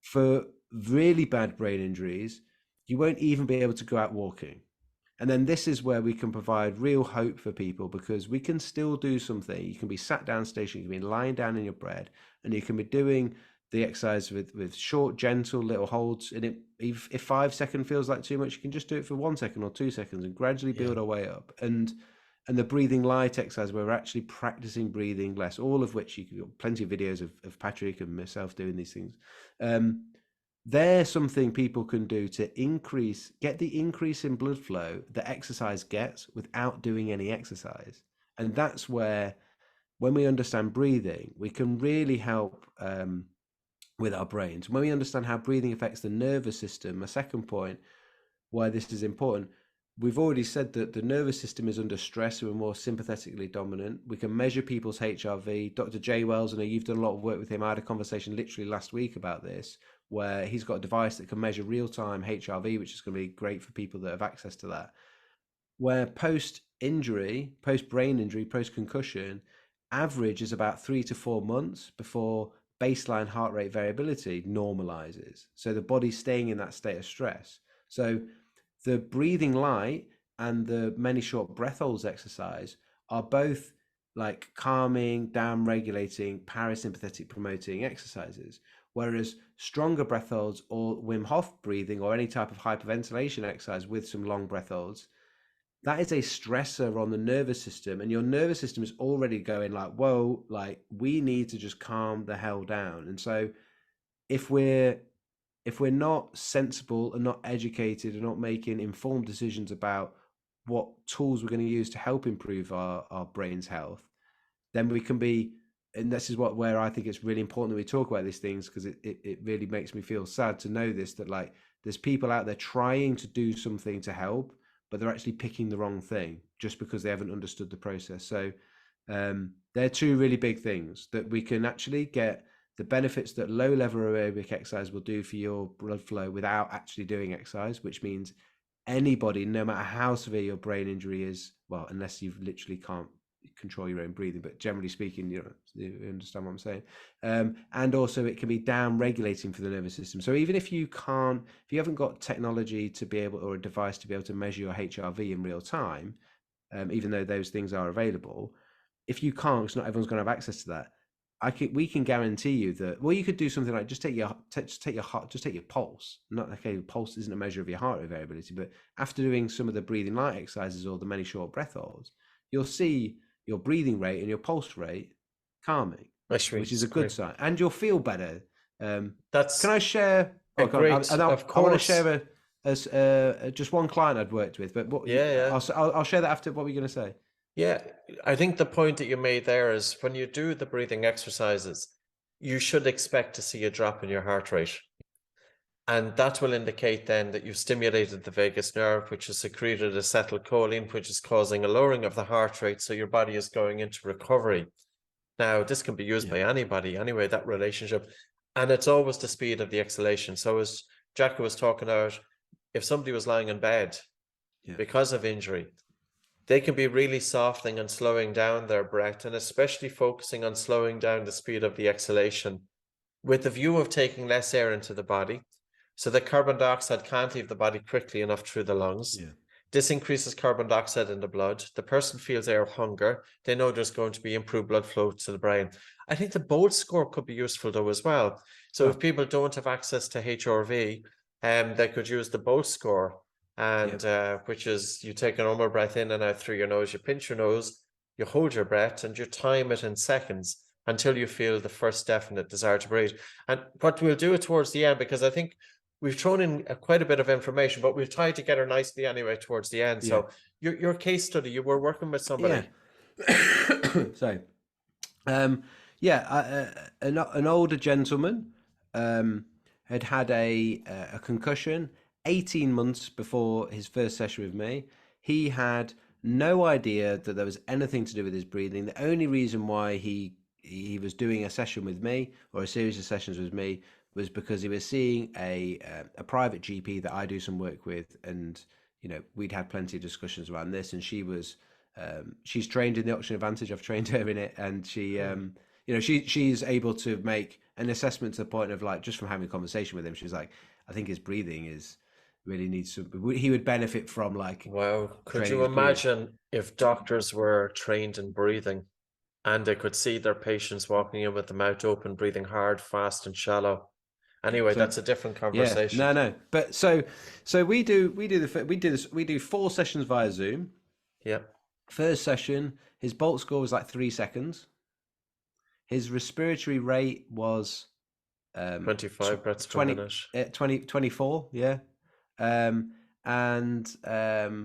for really bad brain injuries, you won't even be able to go out walking. And then this is where we can provide real hope for people, because we can still do something. You can be sat down station, you can be lying down in your bed, and you can be doing the exercise with short, gentle little holds. And if 5 seconds feels like too much, you can just do it for 1 second or 2 seconds and gradually Yeah. build our way up. And the breathing light exercise, where we're actually practicing breathing less, all of which you can get plenty of videos of Patrick and myself doing these things. There's something people can do to get the increase in blood flow that exercise gets without doing any exercise. And that's where, when we understand breathing, we can really help with our brains. When we understand how breathing affects the nervous system, my second point, why this is important, we've already said that the nervous system is under stress, so we're more sympathetically dominant. We can measure people's HRV. Dr. J. Wells, I know you've done a lot of work with him. I had a conversation literally last week about this, where he's got a device that can measure real-time HRV, which is going to be great for people that have access to that. Where post-injury, post-brain injury, post-concussion, average is about 3 to 4 months before baseline heart rate variability normalizes. So the body's staying in that state of stress. So the breathing light and the many short breath holds exercise are both like calming, down regulating, parasympathetic promoting exercises. Whereas stronger breath holds or Wim Hof breathing or any type of hyperventilation exercise with some long breath holds, that is a stressor on the nervous system, and your nervous system is already going like, whoa, like we need to just calm the hell down. And so if we're not sensible and not educated and not making informed decisions about what tools we're going to use to help improve our brain's health, then we can be, and this is where I think it's really important that we talk about these things, because it really makes me feel sad to know this, that like there's people out there trying to do something to help, but they're actually picking the wrong thing just because they haven't understood the process. So they're two really big things that we can actually get the benefits that low level aerobic exercise will do for your blood flow without actually doing exercise, which means anybody, no matter how severe your brain injury is, well, unless you literally can't control your own breathing, but generally speaking, you understand what I'm saying. And also it can be down regulating for the nervous system. So even if you haven't got technology to be able, or a device to be able to measure your HRV in real time, even though those things are available, if you can't, because not everyone's going to have access to that, we can guarantee you that, well, you could do something like just take your pulse. Not okay, pulse isn't a measure of your heart rate variability, but after doing some of the breathing light exercises or the many short breath holds, you'll see your breathing rate and your pulse rate calming, which is a good sign, and you'll feel better. That's can I share? great. Of I want to course. share just one client I'd worked with, but I'll share that after. What were you going to say? Yeah, I think the point that you made there is when you do the breathing exercises, you should expect to see a drop in your heart rate. And that will indicate then that you've stimulated the vagus nerve, which has secreted acetylcholine, which is causing a lowering of the heart rate. So your body is going into recovery. Now, this can be used by anybody anyway, that relationship. And it's always the speed of the exhalation. So as Jacko was talking about, if somebody was lying in bed because of injury, they can be really softening and slowing down their breath, and especially focusing on slowing down the speed of the exhalation with the view of taking less air into the body, so that carbon dioxide can't leave the body quickly enough through the lungs. This increases carbon dioxide in the blood. The person feels air hunger. They know there's going to be improved blood flow to the brain. I think the BOLT score could be useful though as well. So if people don't have access to HRV, they could use the BOLT score, and which is you take a normal breath in and out through your nose, you pinch your nose, you hold your breath, and you time it in seconds until you feel the first definite desire to breathe. And what we'll do it towards the end, because I think we've thrown in quite a bit of information, but we've tied together nicely anyway towards the end. So your case study, you were working with somebody. So, an older gentleman had had a concussion 18 months before his first session with me. He had no idea that there was anything to do with his breathing. The only reason why he was doing a session with me, or a series of sessions with me, was because he was seeing a private GP that I do some work with, and we'd had plenty of discussions around this, and she was she's trained in the Oxygen Advantage. I've trained her in it, and she she's able to make an assessment to the point of, like, just from having a conversation with him, she's like, I think his breathing really needs some, he would benefit from, like, wow. Could you imagine if doctors were trained in breathing and they could see their patients walking in with the mouth open, breathing hard, fast and shallow? Anyway, that's a different conversation. No. But so we do 4 sessions via Zoom. First session, his BOLT score was like 3 seconds. His respiratory rate was 25 breaths per minute. 24, and I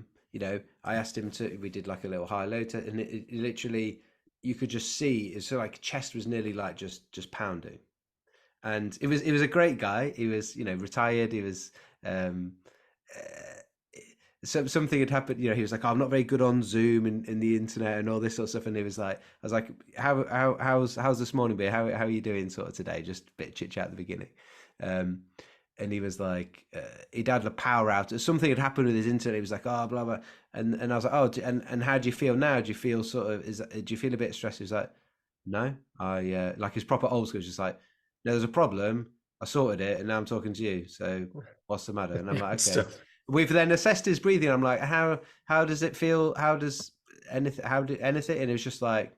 asked him to, we did like a little high low test, and it literally, you could just see it's like chest was nearly like just pounding. and it was a great guy. He was, retired. He was um, something had happened. He was like, oh, I'm not very good on Zoom and the internet and all this sort of stuff. And he was like, I was like, how's this morning been? How are you doing sort of today? Just a bit of chit chat at the beginning. Um, and he was like, he'd had a power outage. Something had happened with his internet. He was like, oh, blah blah. And I was like, oh, and how do you feel now? Do you feel do you feel a bit stressed? He was like, no, I like his proper old school. Just like, no, there's a problem. I sorted it, and now I'm talking to you. So what's the matter? And I'm like, okay. Stuff. We've then assessed his breathing. I'm like, how does it feel? How does anything? How did anything? And it was just like,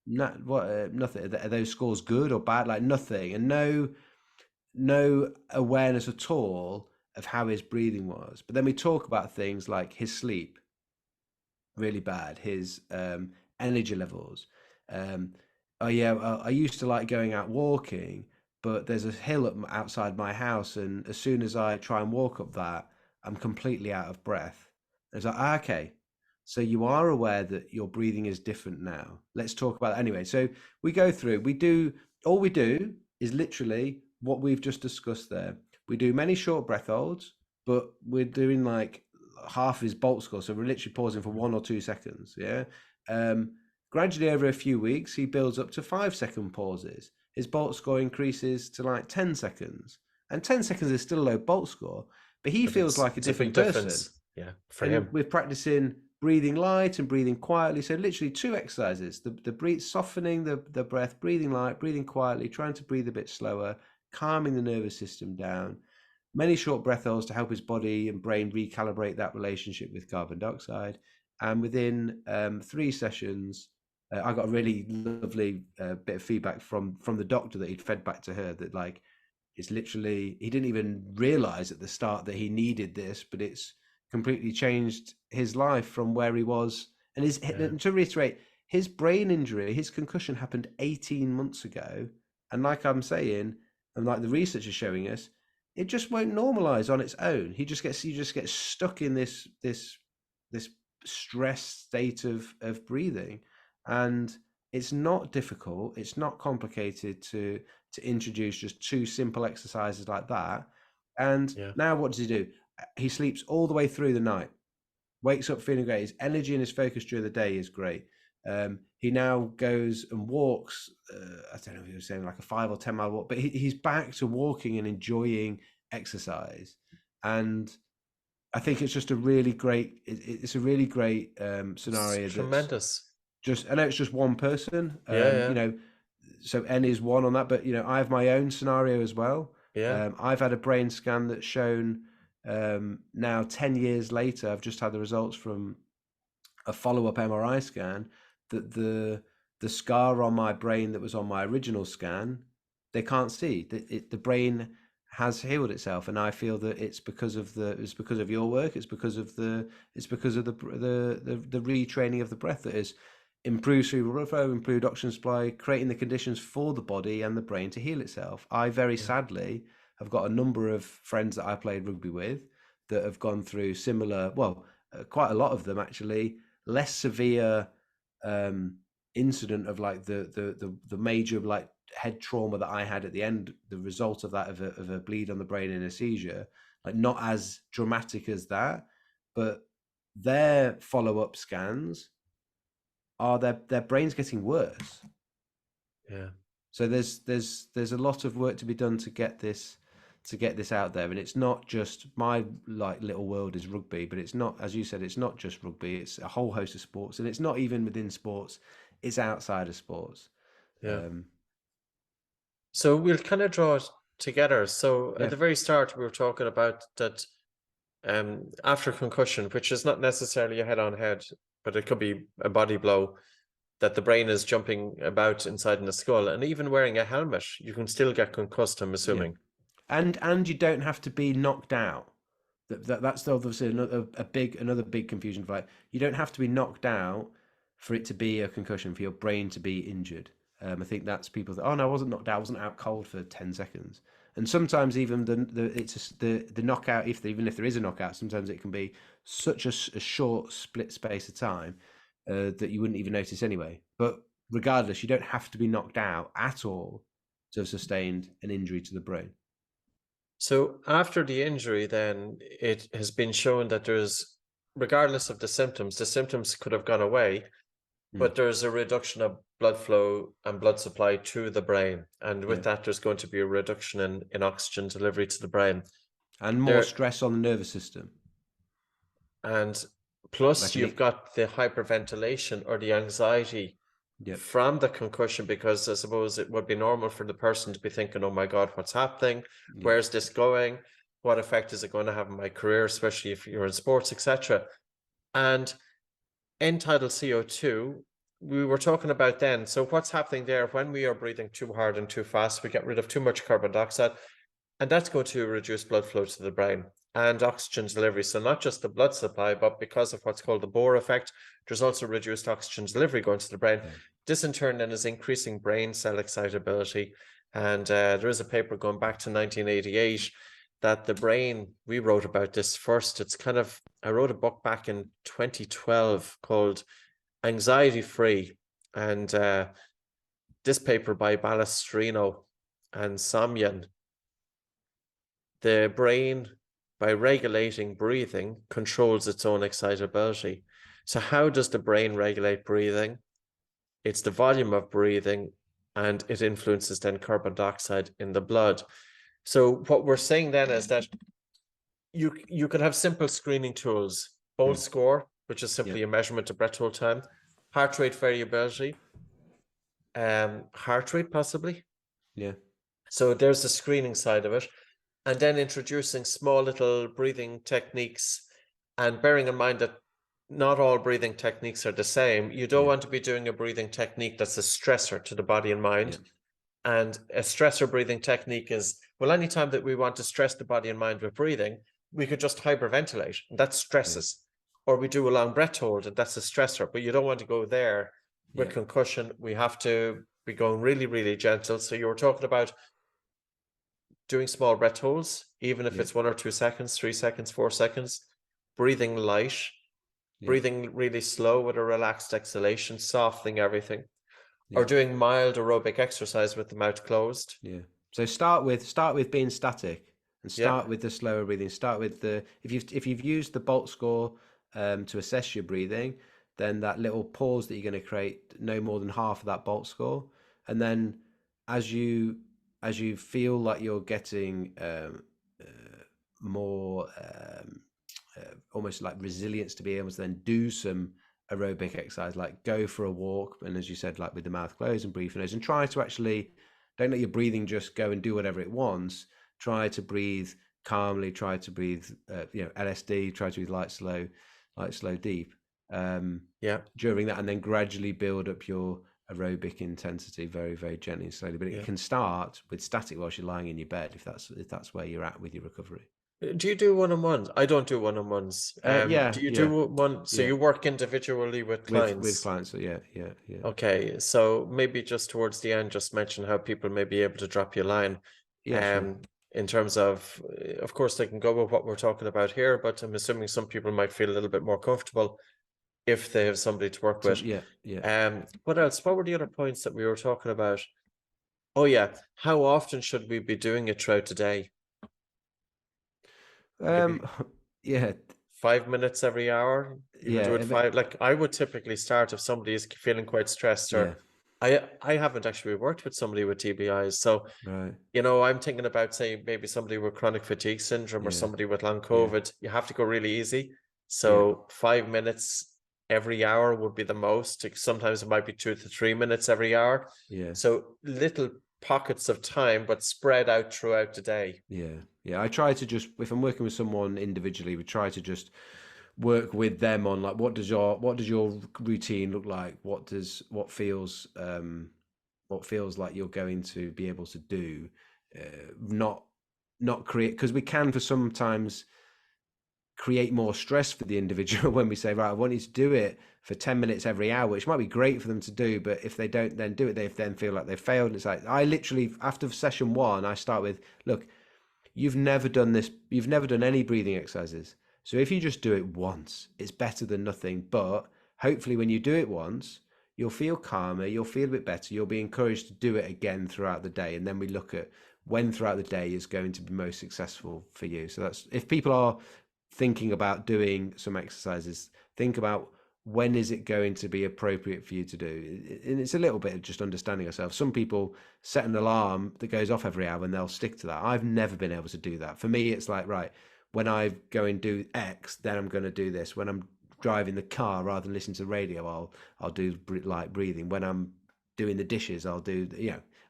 not what nothing. Are those scores good or bad? Like nothing, and no awareness at all of how his breathing was. But then we talk about things like his sleep, really bad. His energy levels. Oh yeah, I used to like going out walking, but there's a hill outside my house, and as soon as I try and walk up that, I'm completely out of breath. It's like, okay, so you are aware that your breathing is different now. Let's talk about it anyway. So we go through. All we do is literally what we've just discussed there. We do many short breath holds, but we're doing like half his bolt score, so we're literally pausing for 1 or 2 seconds. Yeah. Gradually over a few weeks, he builds up to 5-second pauses. His bolt score increases to like 10 seconds, and 10 seconds is still a low bolt score, but he feels like a different person. Yeah, for And him. we're practicing breathing light and breathing quietly. So literally 2 exercises: the breathe, softening the breath, breathing light, breathing quietly, trying to breathe a bit slower, calming the nervous system down. Many short breath holds to help his body and brain recalibrate that relationship with carbon dioxide. And within 3 sessions, I got a really lovely bit of feedback from the doctor that he'd fed back to her, that like, it's literally, he didn't even realize at the start that he needed this, but it's completely changed his life from where he was. And to reiterate, his brain injury, his concussion happened 18 months ago. And like I'm saying, and like the research is showing us, it just won't normalize on its own. You just get stuck in this stress state of breathing. And it's not difficult, it's not complicated to introduce just 2 simple exercises like that. And now what does he do? He sleeps all the way through the night, wakes up feeling great. His energy and his focus during the day is great. He now goes and walks, I don't know if he was saying like a 5 or 10 mile walk, but he's back to walking and enjoying exercise. And I think it's just a really great, it's a really great scenario. It's tremendous. I know it's just one person, so N is one on that, but I have my own scenario as well. I've had a brain scan that's shown now 10 years later. I've just had the results from a follow-up MRI scan that the scar on my brain that was on my original scan, they can't see. The brain has healed itself, and I feel that it's because of your work. It's because of the retraining of the breath that is improve cerebral flow, improved oxygen supply, creating the conditions for the body and the brain to heal itself. I very sadly have got a number of friends that I played rugby with that have gone through similar, quite a lot of them actually, less severe incident of like the major like head trauma that I had at the end, the result of that of a bleed on the brain and a seizure, like not as dramatic as that, but their follow-up scans are their brains getting worse. So there's a lot of work to be done to get this out there, and it's not just my like little world is rugby, but it's not, as you said, it's not just rugby, it's a whole host of sports, and it's not even within sports, it's outside of sports. So we'll kind of draw it together. So at the very start, we were talking about that after concussion, which is not necessarily a head-on head, but it could be a body blow, that the brain is jumping about inside in the skull, and even wearing a helmet, you can still get concussed, I'm assuming. And you don't have to be knocked out. That's obviously another big confusion. Like, you don't have to be knocked out for it to be a concussion, for your brain to be injured. I think that's people that, oh no, I wasn't knocked out, I wasn't out cold for 10 seconds. And sometimes even the knockout, even if there is a knockout, sometimes it can be such a short split space of time that you wouldn't even notice anyway. But regardless, you don't have to be knocked out at all to have sustained an injury to the brain. So after the injury, then it has been shown that regardless of the symptoms could have gone away, but there's a reduction of blood flow and blood supply to the brain. And with that, there's going to be a reduction in oxygen delivery to the brain. And more stress on the nervous system. And plus, you've got the hyperventilation or the anxiety from the concussion, because I suppose it would be normal for the person to be thinking, oh my God, what's happening? Where's this going? What effect is it going to have on my career, especially if you're in sports, etc.? And end-tidal CO2, we were talking about then. So what's happening there when we are breathing too hard and too fast? We get rid of too much carbon dioxide, and that's going to reduce blood flow to the brain and oxygen delivery. So not just the blood supply, but because of what's called the Bohr effect, there's also reduced oxygen delivery going to the brain. This in turn then is increasing brain cell excitability. And there is a paper going back to 1988 that the brain, we wrote about this first. I wrote a book back in 2012 called Anxiety Free. And this paper by Balestrino and Samyan, the brain, by regulating breathing, controls its own excitability. So how does the brain regulate breathing? It's the volume of breathing, and it influences then carbon dioxide in the blood. So what we're saying then is that you could have simple screening tools, Bolt score, which is simply a measurement of breath hold time, heart rate variability, heart rate possibly. So there's the screening side of it. And then introducing small little breathing techniques, and bearing in mind that not all breathing techniques are the same. You don't want to be doing a breathing technique that's a stressor to the body and mind. And a stressor breathing technique is, well, anytime that we want to stress the body and mind with breathing, we could just hyperventilate, and that stresses. Or we do a long breath hold, and that's a stressor. But you don't want to go there with concussion. We have to be going really, really gentle. So you were talking about doing small breath holds, even if it's 1 or 2 seconds, 3 seconds, 4 seconds, breathing light, breathing really slow with a relaxed exhalation, softening everything, or doing mild aerobic exercise with the mouth closed. So start with being static, and start with the slower breathing. Start with if you've used the Bolt score to assess your breathing, then that little pause that you're going to create, no more than half of that Bolt score. And then as you feel like you're getting more almost like resilience to be able to then do some aerobic exercise, like go for a walk, and as you said, like with the mouth closed and breathe for nose, and try to actually don't let your breathing just go and do whatever it wants. Try to breathe calmly, try to breathe LSD, try to breathe light, slow, deep during that, and then gradually build up your aerobic intensity very, very gently and slowly. But it can start with static whilst you're lying in your bed, if that's where you're at with your recovery. Do you do one-on-ones? I don't do one-on-ones. Do you do one? So you work individually with clients? With clients, yeah. Okay, so maybe just towards the end, just mention how people may be able to drop you a line. Sure. In terms of course, they can go with what we're talking about here, but I'm assuming some people might feel a little bit more comfortable if they have somebody to work with. What else? What were the other points that we were talking about? Oh yeah, how often should we be doing it throughout the day? 5 minutes every hour. You would do it 5. Like I would typically start if somebody is feeling quite stressed, or I haven't actually worked with somebody with TBIs, so I'm thinking about, say, maybe somebody with chronic fatigue syndrome or somebody with long COVID. You have to go really easy. So 5 minutes every hour would be the most. Sometimes it might be 2 to 3 minutes every hour. So little pockets of time, but spread out throughout the day. I try to just, if I'm working with someone individually, we try to just work with them on like, what does your routine look like? What feels like you're going to be able to do, not create, because we can for sometimes create more stress for the individual when we say, right, I want you to do it for 10 minutes every hour, which might be great for them to do, but if they don't then do it, they then feel like they've failed. And it's like, I literally, after session 1, I start with, look, you've never done this, you've never done any breathing exercises. So if you just do it once, it's better than nothing. But hopefully when you do it once, you'll feel calmer, you'll feel a bit better, you'll be encouraged to do it again throughout the day. And then we look at when throughout the day is going to be most successful for you. So that's, if people are thinking about doing some exercises, think about when is it going to be appropriate for you to do. And it's a little bit of just understanding yourself. Some people set an alarm that goes off every hour and they'll stick to that. I've never been able to do that. For me, it's like, right, when I go and do X, then I'm going to do this. When I'm driving the car, rather than listen to the radio, I'll do light breathing. When I'm doing the dishes, I'll do,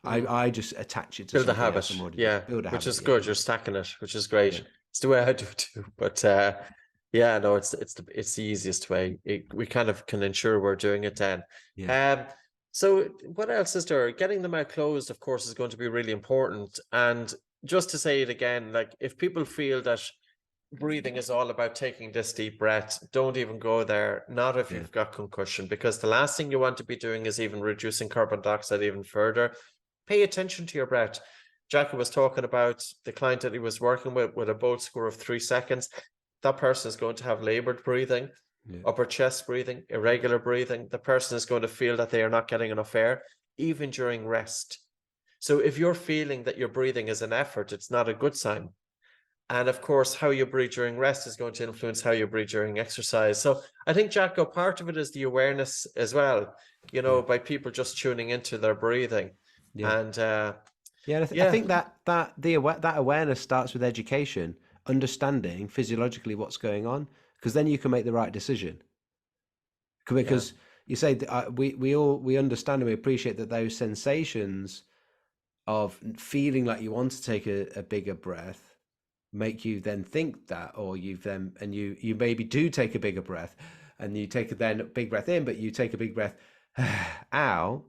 I just attach it to Build a something habit. else I'm already doing. Yeah. Build a Which habit. is Yeah, good. yeah, You're stacking it, which is great. yeah, It's the way I do it too. But yeah, no, it's the easiest way. We kind of can ensure we're doing it then. yeah, So what else is there? Getting them out closed, of course, is going to be really important. And just to say it again, like if people feel that breathing is all about taking this deep breath, don't even go there. Not if yeah, you've got concussion, because the last thing you want to be doing is even reducing carbon dioxide even further. Pay attention to your breath. Jackie was talking about the client that he was working with a bolt score of 3 seconds. That person is going to have labored breathing, yeah, upper chest breathing, irregular breathing. The person is going to feel that they are not getting enough air, even during rest. So if you're feeling that your breathing is an effort, it's not a good sign. And of course, how you breathe during rest is going to influence how you breathe during exercise. So I think, Jacko, part of it is the awareness as well, yeah, by people just tuning into their breathing. yeah. And Yeah, and I yeah, think that awareness starts with education, understanding physiologically what's going on, because then you can make the right decision. yeah, Because you say that, we understand and we appreciate that those sensations of feeling like you want to take a bigger breath make you then think that, or you maybe do take a bigger breath, and you take a big breath in, but you take a big breath out.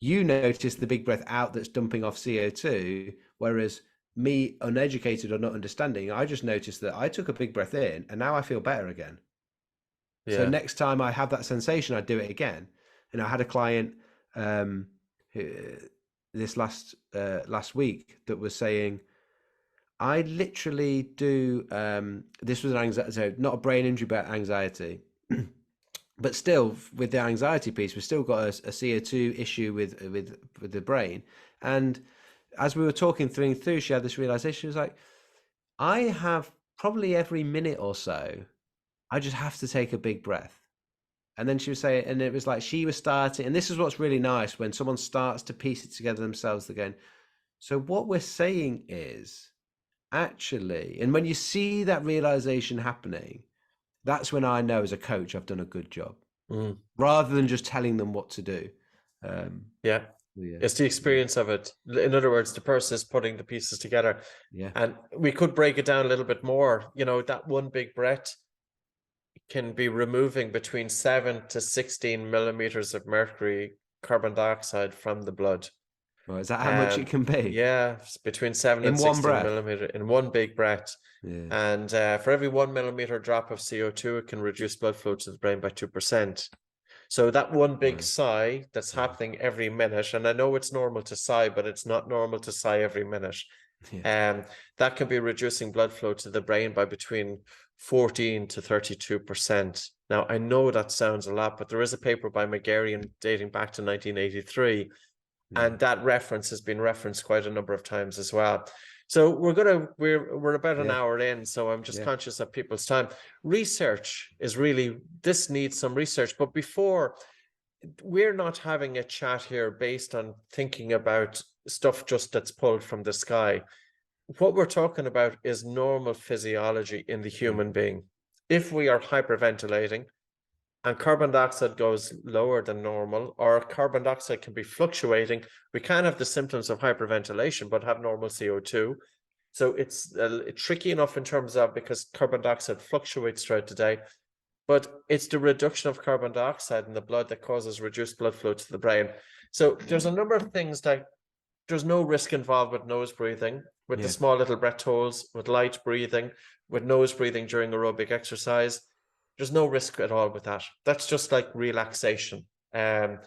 You notice the big breath out that's dumping off CO2, whereas me, uneducated or not understanding, I just noticed that I took a big breath in and now I feel better again. So yeah, next time I have that sensation, I do it again. And I had a client this last week that was saying, I literally do. This was an anxiety, so not a brain injury, but anxiety. But still, with the anxiety piece, we've still got a CO2 issue with the brain. And as we were talking through, she had this realization. She was like, I have probably every minute or so, I just have to take a big breath. And then she was saying, and it was like she was starting, and this is what's really nice when someone starts to piece it together themselves. They're going, so what we're saying is actually, and when you see that realization happening, that's when I know as a coach I've done a good job, rather than just telling them what to do. yeah. Yeah, It's the experience of it. In other words, the person is putting the pieces together. yeah, And we could break it down a little bit more. That one big breath can be removing between 7 to 16 millimeters of mercury carbon dioxide from the blood. well, is that how much it can be Yeah, it's between 7 in and one 16 breath? millimeter in one big breath. Yeah, And for every 1 millimeter drop of CO2, it can reduce blood flow to the brain by 2%. So that one big wow. sigh that's happening every minute, and I know it's normal to sigh, but it's not normal to sigh every minute. Yeah, That can be reducing blood flow to the brain by between 14 to 32%. Now, I know that sounds a lot, but there is a paper by McKeown dating back to 1983, yeah, and that reference has been referenced quite a number of times as well. So we're about an yeah, hour in, so I'm just yeah, conscious of people's time. Research is really, this needs some research, but before, we're not having a chat here based on thinking about stuff just that's pulled from the sky. What we're talking about is normal physiology in the yeah, human being. If we are hyperventilating and carbon dioxide goes lower than normal, or carbon dioxide can be fluctuating, we can have the symptoms of hyperventilation but have normal CO2. So it's tricky enough in terms of, because carbon dioxide fluctuates throughout the day, but it's the reduction of carbon dioxide in the blood that causes reduced blood flow to the brain. So there's a number of things that there's no risk involved with nose breathing, with the yeah, small little breath holds, with light breathing, with nose breathing during aerobic exercise. There's no risk at all with that. That's just like relaxation. yeah.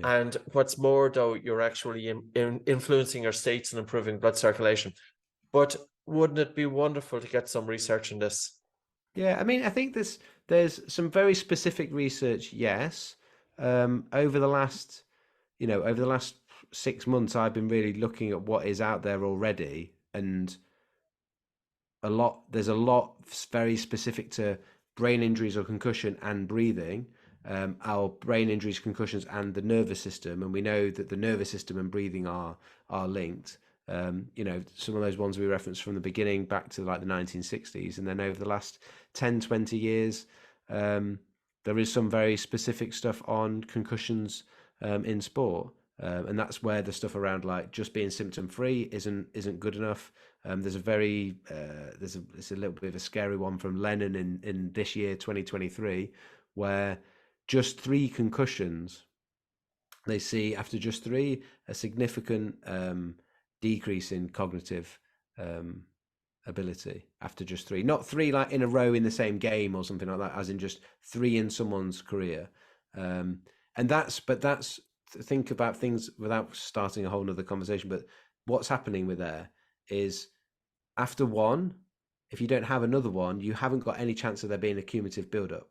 And what's more, though, you're actually influencing your states and improving blood circulation. But wouldn't it be wonderful to get some research in this? Yeah, I mean, I think there's some very specific research, yes, over the last, over the last 6 months, I've been really looking at what is out there already, and there's a lot very specific to brain injuries or concussion and breathing, our brain injuries, concussions, and the nervous system. And we know that the nervous system and breathing are linked. Some of those ones we referenced from the beginning back to like the 1960s, and then over the last 10, 20 years, there is some very specific stuff on concussions in sport. And that's where the stuff around like just being symptom free isn't good enough. There's it's a little bit of a scary one from Lennon in this year 2023, where just 3 concussions, they see after just 3 a significant decrease in cognitive ability after just 3, not 3 like in a row in the same game or something like that, as in just 3 in someone's career. And that's think about things without starting a whole nother conversation, but what's happening with there is after one, if you don't have another one, you haven't got any chance of there being a cumulative build-up.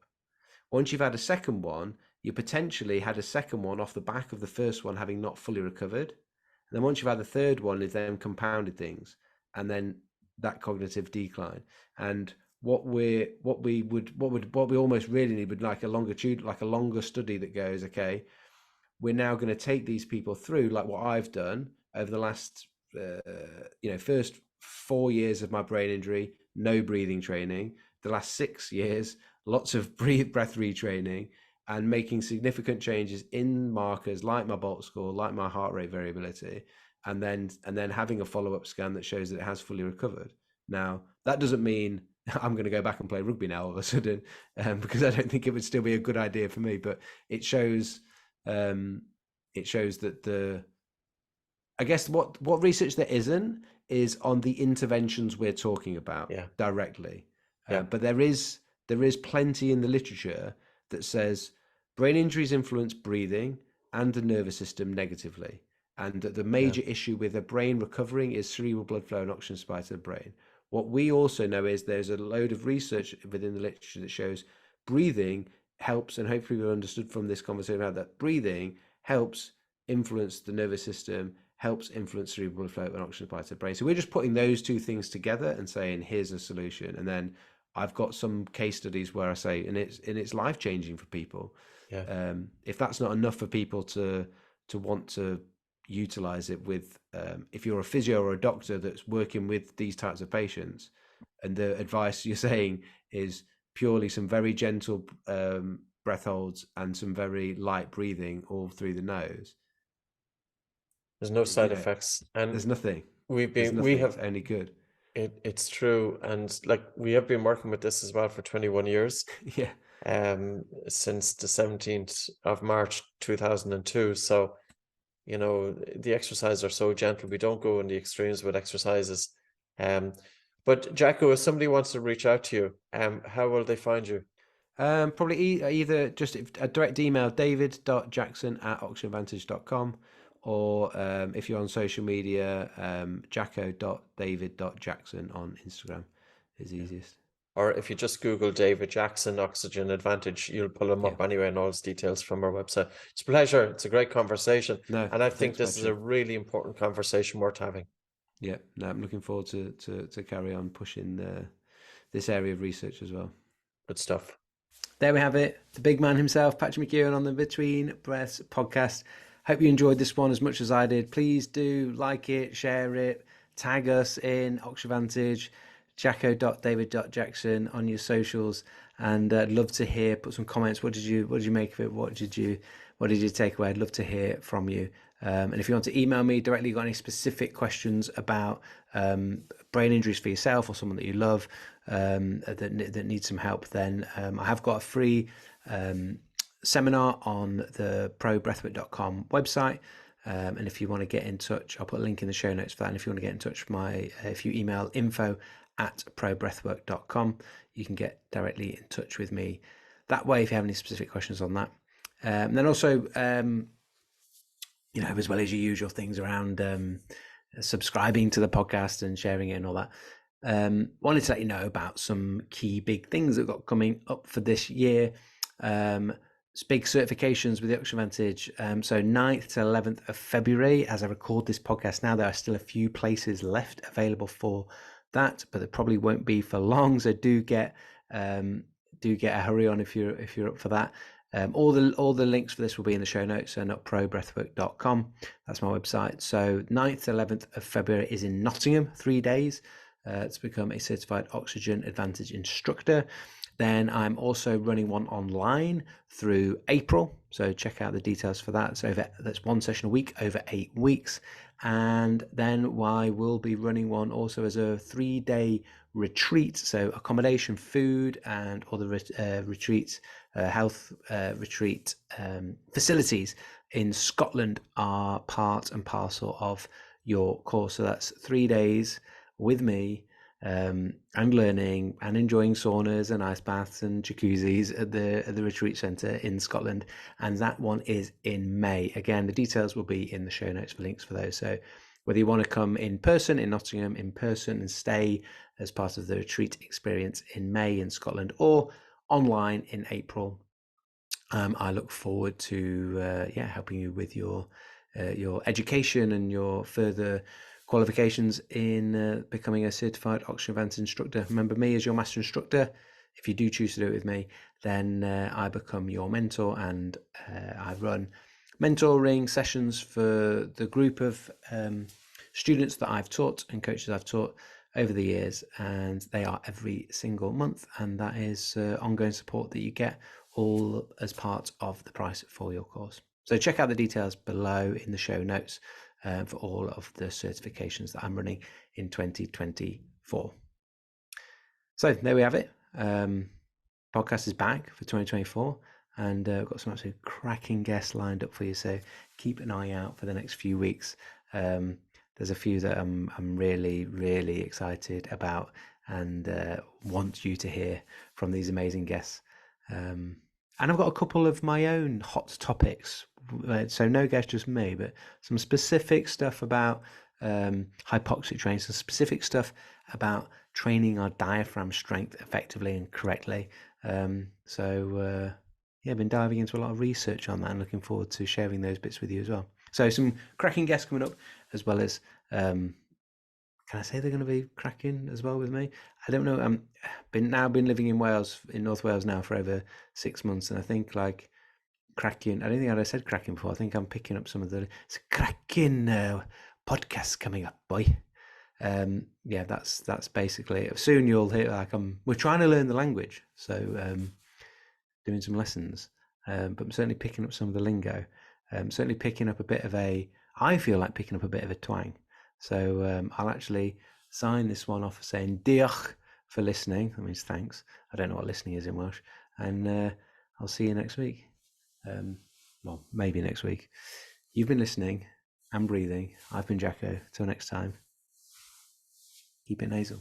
Once you've had a second one, you potentially had a second one off the back of the first one having not fully recovered. And then once you've had the third one, it then compounded things, and then that cognitive decline. And what we almost really need would like a longer study that goes, okay, we're now going to take these people through, like what I've done over the last first 4 years of my brain injury, no breathing training. The last 6 years, lots of breath retraining, and making significant changes in markers like my Bolt score, like my heart rate variability, and then having a follow-up scan that shows that it has fully recovered. Now, that doesn't mean I'm going to go back and play rugby now all of a sudden, because I don't think it would still be a good idea for me. But it shows that I guess what research there isn't is on the interventions we're talking about directly. But there is plenty in the literature that says brain injuries influence breathing and the nervous system negatively, and that the major issue with a brain recovering is cerebral blood flow and oxygen supply to the brain. What we also know is there's a load of research within the literature that shows breathing helps, and hopefully we've understood from this conversation now that breathing helps influence the nervous system, helps influence cerebral blood flow and oxygen supply to the brain. So we're just putting those two things together and saying, here's a solution. And then I've got some case studies where I say, and it's life changing for people. If that's not enough for people to want to utilize it with, if you're a physio or a doctor that's working with these types of patients, and the advice you're saying is purely some very gentle breath holds and some very light breathing all through the nose. There's no side effects, and there's nothing. It's only good. It's true, and like we have been working with this as well for 21 years. Since the 17th of March 2002. So, the exercises are so gentle. We don't go in the extremes with exercises. But Jacko, if somebody wants to reach out to you, how will they find you? Probably either just a direct email, david.jackson@oxygenvantage.com, or if you're on social media, jacko.david.jackson on Instagram is easiest. Or if you just Google David Jackson Oxygen Advantage, you'll pull him up anyway, and all his details from our website. It's a pleasure. It's a great conversation. And I think this is a really important conversation worth having. Yeah, no, I'm looking forward to carry on pushing this area of research as well. Good stuff. There we have it. The big man himself, Patrick McKeown, on the Between Breaths podcast. Hope you enjoyed this one as much as I did. Please do like it, share it, tag us in Oxyvantage, jacko.david.jackson on your socials, and I'd love to hear. Put some comments. What did you make of it? What did you take away? I'd love to hear from you. And if you want to email me directly, got any specific questions about brain injuries for yourself or someone that you love that needs some help, then I have got a free seminar on the probreathwork.com website. And if you want to get in touch, I'll put a link in the show notes for that. And if you want to get in touch with if you email info@probreathwork.com, you can get directly in touch with me that way if you have any specific questions on that. And then also, as well as your usual things around subscribing to the podcast and sharing it and all that, wanted to let you know about some key big things that got coming up for this year. big certifications with the Oxygen Advantage. So 9th to 11th of February, as I record this podcast now, there are still a few places left available for that, but it probably won't be for long. So do get a hurry on if you're up for that. All the links for this will be in the show notes, so nutprobreathwork.com. That's my website. So 9th to 11th of February is in Nottingham, 3 days to become a certified Oxygen Advantage instructor. Then I'm also running one online through April. So check out the details for that. So that's one session a week over 8 weeks. And then I will be running one also as a 3-day retreat. So accommodation, food, and all the retreats, health retreat facilities in Scotland are part and parcel of your course. So that's 3 days with me, and learning and enjoying saunas and ice baths and jacuzzis at the retreat centre in Scotland. And that one is in May. Again, the details will be in the show notes for links for those. So whether you want to come in person in Nottingham in person and stay as part of the retreat experience in May in Scotland, or online in April, I look forward to helping you with your education and your further qualifications in becoming a certified Oxygen Advantage instructor. Remember me as your master instructor. If you do choose to do it with me, then I become your mentor, and I run mentoring sessions for the group of students that I've taught and coaches I've taught over the years, and they are every single month, and that is ongoing support that you get all as part of the price for your course. So check out the details below in the show notes for all of the certifications that I'm running in 2024. So there we have it. Podcast is back for 2024, and I've got some absolutely cracking guests lined up for you. So keep an eye out for the next few weeks. There's a few that I'm really, really excited about, and want you to hear from these amazing guests. And I've got a couple of my own hot topics. So no guest, just me, but some specific stuff about hypoxic training, some specific stuff about training our diaphragm strength effectively and correctly. I've been diving into a lot of research on that and looking forward to sharing those bits with you as well. So some cracking guests coming up, as well as, can I say they're going to be cracking as well with me? I don't know. Been living in Wales, in North Wales now for over 6 months, and I think like cracking. I don't think I'd have said cracking before. I think I'm picking up some of the cracking podcasts coming up, boy. That's basically it. Soon you'll hear we're trying to learn the language, so doing some lessons, but I'm certainly picking up some of the lingo. Certainly picking up a bit of I feel like picking up a bit of a twang. So I'll actually sign this one off saying diolch for listening. That means thanks. I don't know what listening is in Welsh. And I'll see you next week. Well, maybe next week. You've been listening and breathing. I've been Jacko. Till next time. Keep it nasal.